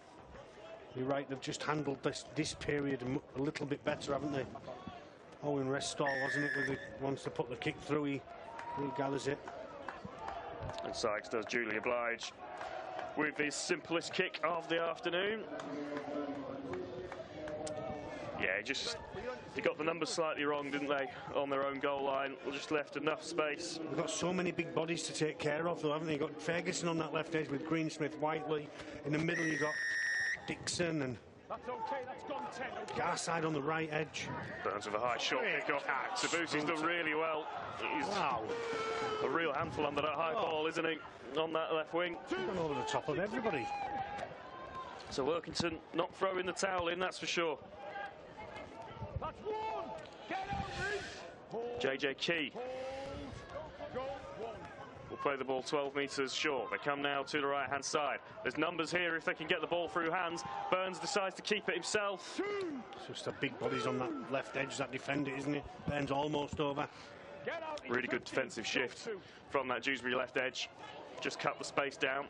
you're right, they've just handled this period a little bit better, haven't they? Owen Restall, wasn't it? Once they put the kick through, he gathers it. And Sykes does duly oblige with his simplest kick of the afternoon. Yeah, they got the numbers slightly wrong, didn't they, on their own goal line. Just left enough space. They've got so many big bodies to take care of, though, haven't they? You've got Ferguson on that left edge with Greensmith, Whiteley. In the middle, you've got Dixon and That's okay, that's gone 10. Okay. Garside on the right edge. Burns with a high shot kick off. Sabuti's done really well. He's a real handful under that high ball, isn't he? On that left wing. Gone over the top of everybody. So Workington not throwing the towel in, that's for sure. That's one. Get over. JJ Key will play the ball 12 metres short. They come now to the right-hand side. There's numbers here if they can get the ball through hands. Burns decides to keep it himself. It's just the big bodies on that left edge that defend it, isn't it? Burns almost over. Really good defensive shift from that Dewsbury left edge. Just cut the space down.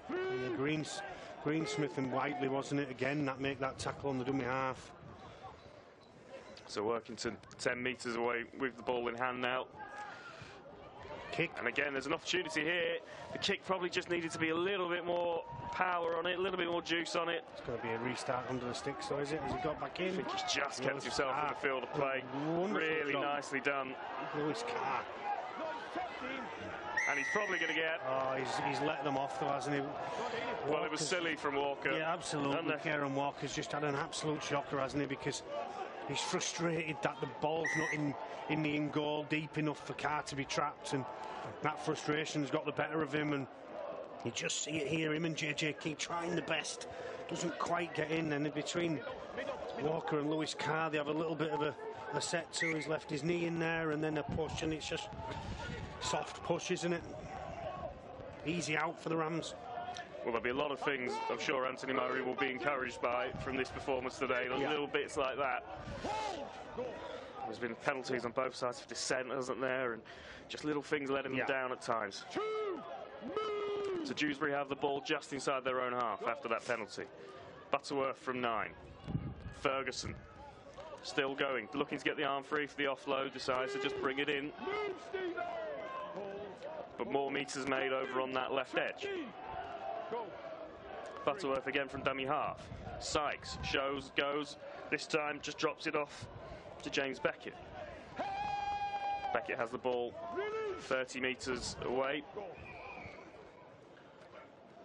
Greensmith and Whiteley, wasn't it, again, that make that tackle on the dummy half. So Workington 10 metres away with the ball in hand now. Kick. And again, there's an opportunity here. The kick probably just needed to be a little bit more power on it, a little bit more juice on it. It's going to be a restart under the sticks, so is it? Has he got back in? I think he's just kept himself in the field of play. Really nicely done. Lewis Carr. And he's probably going to get... Oh, he's let them off though, hasn't he? Well, it was silly from Walker. Yeah, absolutely. Kieran Walker's just had an absolute shocker, hasn't he? Because he's frustrated that the ball's not in the in-goal deep enough for Carr to be trapped, and that frustration's got the better of him, and you just see it here. Him and JJ keep trying the best. Doesn't quite get in, and between Walker and Lewis Carr, they have a little bit of a set to. He's left his knee in there, and then a push, and it's just soft push, isn't it? Easy out for the Rams. Well, there'll be a lot of things I'm sure Anthony Murray will be encouraged by from this performance today. Little bits like that. There's been penalties on both sides of dissent, hasn't there? And just little things letting them down at times. So Dewsbury have the ball just inside their own half after that penalty. Butterworth from 9. Ferguson still going, looking to get the arm free for the offload, decides to just bring it in. But more meters made over on that left edge. Butterworth again from dummy half. Sykes shows, goes, this time just drops it off to James Beckett. Beckett has the ball 30 metres away.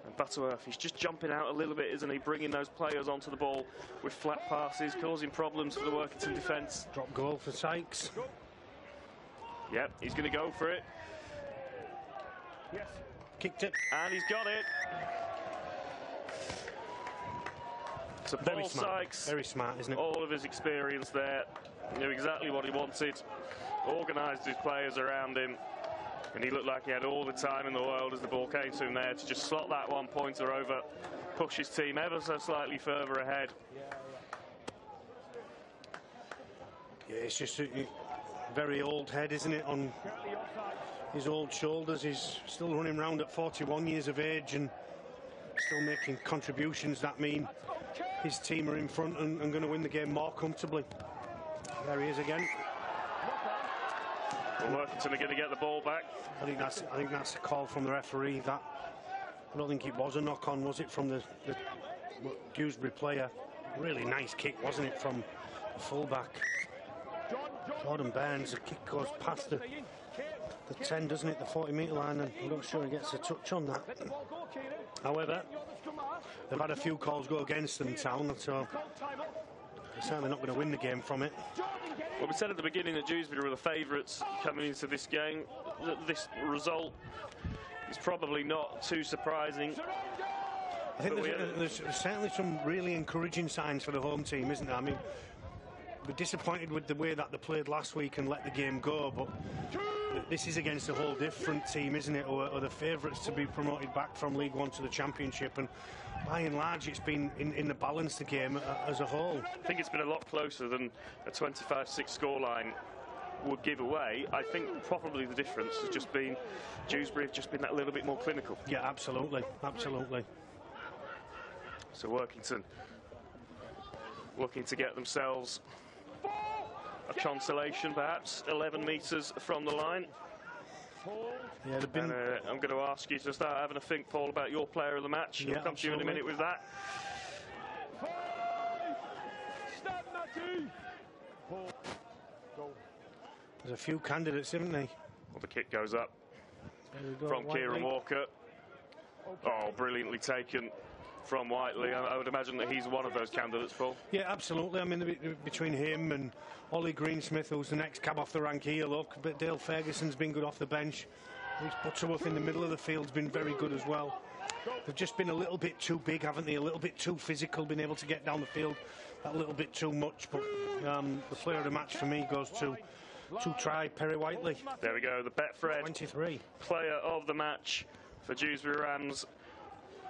And Butterworth, he's just jumping out a little bit, isn't he? Bringing those players onto the ball with flat passes, causing problems for the Workington defence. Drop goal for Sykes. Yep, he's going to go for it. Yes. Kicked it. And he's got it. So Very Paul smart. Sykes, Very smart, isn't it? all of his experience there, knew exactly what he wanted, organised his players around him, and he looked like he had all the time in the world as the ball came to him there to just slot that one pointer over, push his team ever so slightly further ahead. Yeah, it's just a very old head, isn't it, on his old shoulders. He's still running around at 41 years of age and still making contributions that mean his team are in front and going to win the game more comfortably. There he is again. Well, Workington are going to get the ball back. I think that's a call from the referee. That I don't think it was a knock on, was it, from the Dewsbury player? Really nice kick, wasn't it, from the fullback Jordan Burns. The kick goes past the 10, doesn't it, the 40-metre line, and I'm not sure he gets a touch on that. However, they've had a few calls go against them, Town, so they're certainly not going to win the game from it. Well, we said at the beginning that Dewsbury were the favourites coming into this game. This result is probably not too surprising. I think there's certainly some really encouraging signs for the home team, isn't there? I mean, we're disappointed with the way that they played last week and let the game go, but this is against a whole different team, isn't it? Or the favourites to be promoted back from League One to the Championship, and by and large it's been in the balance, the game as a whole. I think it's been a lot closer than a 25-6 scoreline would give away. I think probably the difference has just been Dewsbury have just been that little bit more clinical. Yeah, absolutely, absolutely. So Workington looking to get themselves a consolation, perhaps 11 metres from the line. Yeah, they've been... And I'm going to ask you to start having a think, Paul, about your player of the match. Yeah, I'll come to you in a minute with that. There's a few candidates, isn't there? Well, the kick goes up from Kieran Walker. Oh, brilliantly taken from Whiteley. I would imagine that he's one of those candidates, Paul. Yeah, absolutely. I mean, between him and Ollie Greensmith, who's the next cab off the rank here, look, but Dale Ferguson's been good off the bench. Reece Butterworth in the middle of the field's been very good as well. They've just been a little bit too big, haven't they? A little bit too physical, been able to get down the field a little bit too much. But the player of the match for me goes to try Perry Whiteley. There we go, the Betfred 23 player of the match for Dewsbury Rams.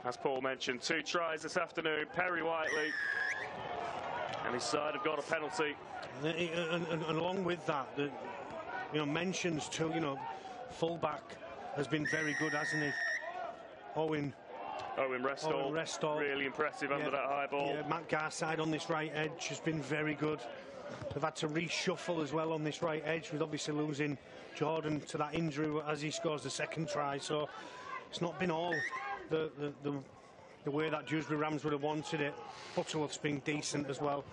As Paul mentioned, 2 tries this afternoon. Perry Whiteley and his side have got a penalty. And along with that, mentions to, fullback has been very good, hasn't he? Owen Owen Restall, really impressive under that high ball. Yeah, Matt Garside on this right edge has been very good. They've had to reshuffle as well on this right edge, with obviously losing Jordan to that injury as he scores the second try. So it's not been all the way that Dewsbury Rams would have wanted it. Butterworth's been decent as well.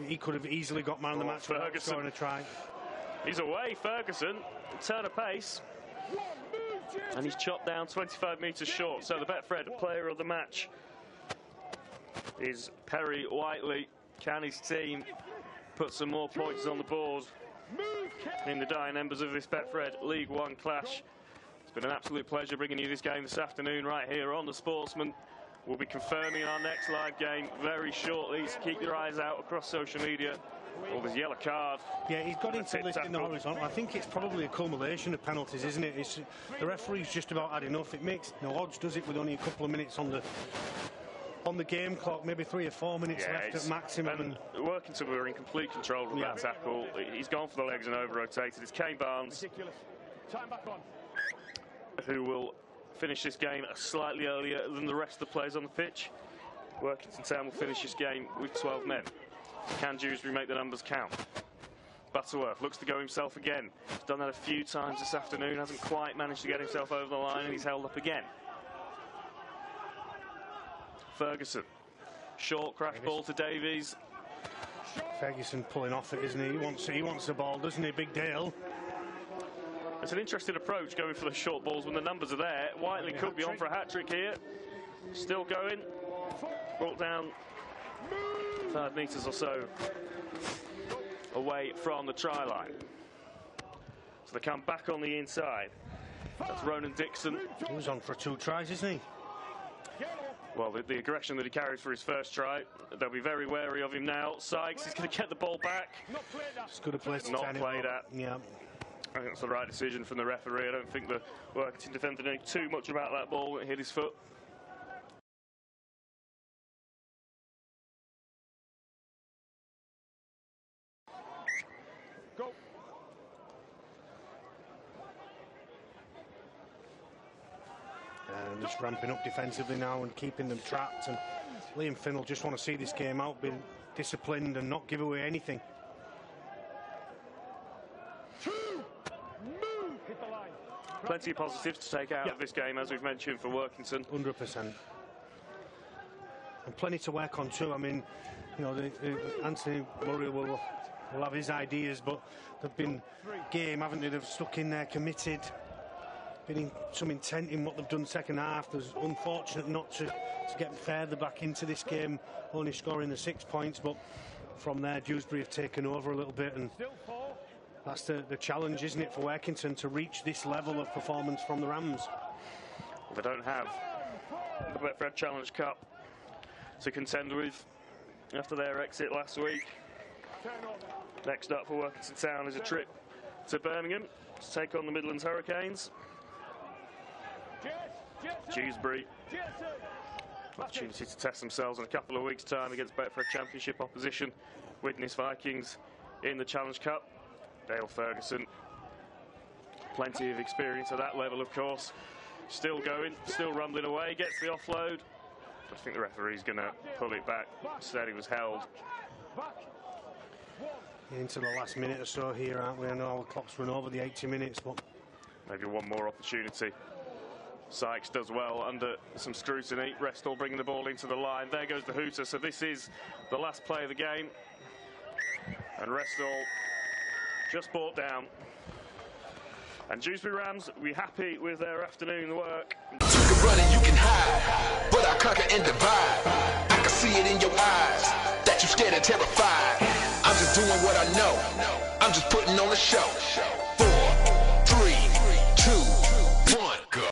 He could have easily got man of the match without scoring a try. He's away, Ferguson. Turn of pace. And he's chopped down 25 metres short. So the Betfred player of the match is Perry Whiteley. Can his team put some more points on the board in the dying embers of this Betfred League One clash? It's been an absolute pleasure bringing you this game this afternoon right here on the Sportsman. We'll be confirming our next live game very shortly, so keep your eyes out across social media. Oh, there's a yellow card. Yeah, he's got into this in the horizontal. I think it's probably a culmination of penalties, isn't it? The referee's just about had enough. It makes no odds, does it, with only a couple of minutes on the game clock, maybe 3 or 4 minutes left at maximum. And Workington were in complete control of that tackle. He's gone for the legs and over-rotated. It's Kane Barnes who will finish this game slightly earlier than the rest of the players on the pitch. Workington Town will finish this game with 12 men. Can Dewsbury make the numbers count? Butterworth looks to go himself again. He's done that a few times this afternoon, hasn't quite managed to get himself over the line, and he's held up again. Ferguson, short crash ball to Davies. Ferguson pulling off it, isn't he? He wants the ball, doesn't he, Big Dale? It's an interesting approach going for the short balls when the numbers are there. Whiteley could be on for a hat-trick here. Still going. Brought down 5 metres or so away from the try line. So they come back on the inside. That's Ronan Dixon. He was on for 2 tries, isn't he? Well, the aggression that he carried for his first try, they'll be very wary of him now. Sykes is going to get the ball back. It's good a place to not played at. Yeah. I think that's the right decision from the referee. I don't think the Workington defender knew too much about that ball when it hit his foot. Go. And just ramping up defensively now and keeping them trapped. And Liam Finn will just want to see this game out, be disciplined and not give away anything. Plenty of positives to take out of this game, as we've mentioned, for Workington. 100%. And plenty to work on too. I mean, you know, Anthony Murray will have his ideas, but they've been game, haven't they? They've stuck in there, committed, been in some intent in what they've done second half. There's unfortunate not to get further back into this game, only scoring the 6 points, but from there Dewsbury have taken over a little bit, and that's the challenge, isn't it, for Workington to reach this level of performance from the Rams. They don't have the Betfred Challenge Cup to contend with after their exit last week. Next up for Workington Town is a trip to Birmingham to take on the Midlands Hurricanes. Dewsbury, opportunity to test themselves in a couple of weeks' time against Betfred Championship opposition, Widnes Vikings in the Challenge Cup. Dale Ferguson, plenty of experience at that level, of course. Still going, still rumbling away, gets the offload. I think the referee's going to pull it back. Instead, he was held. Into the last minute or so here, aren't we? I know the clock's run over the 80 minutes, but maybe one more opportunity. Sykes does well under some scrutiny. Restall bringing the ball into the line. There goes the hooter. So this is the last play of the game. And Restall just brought down. And Dewsbury Rams will be happy with their afternoon work. You can run and you can hide, but I conquer and divide. I can see it in your eyes that you're scared and terrified. I'm just doing what I know. I'm just putting on a show. 4, 3, 2.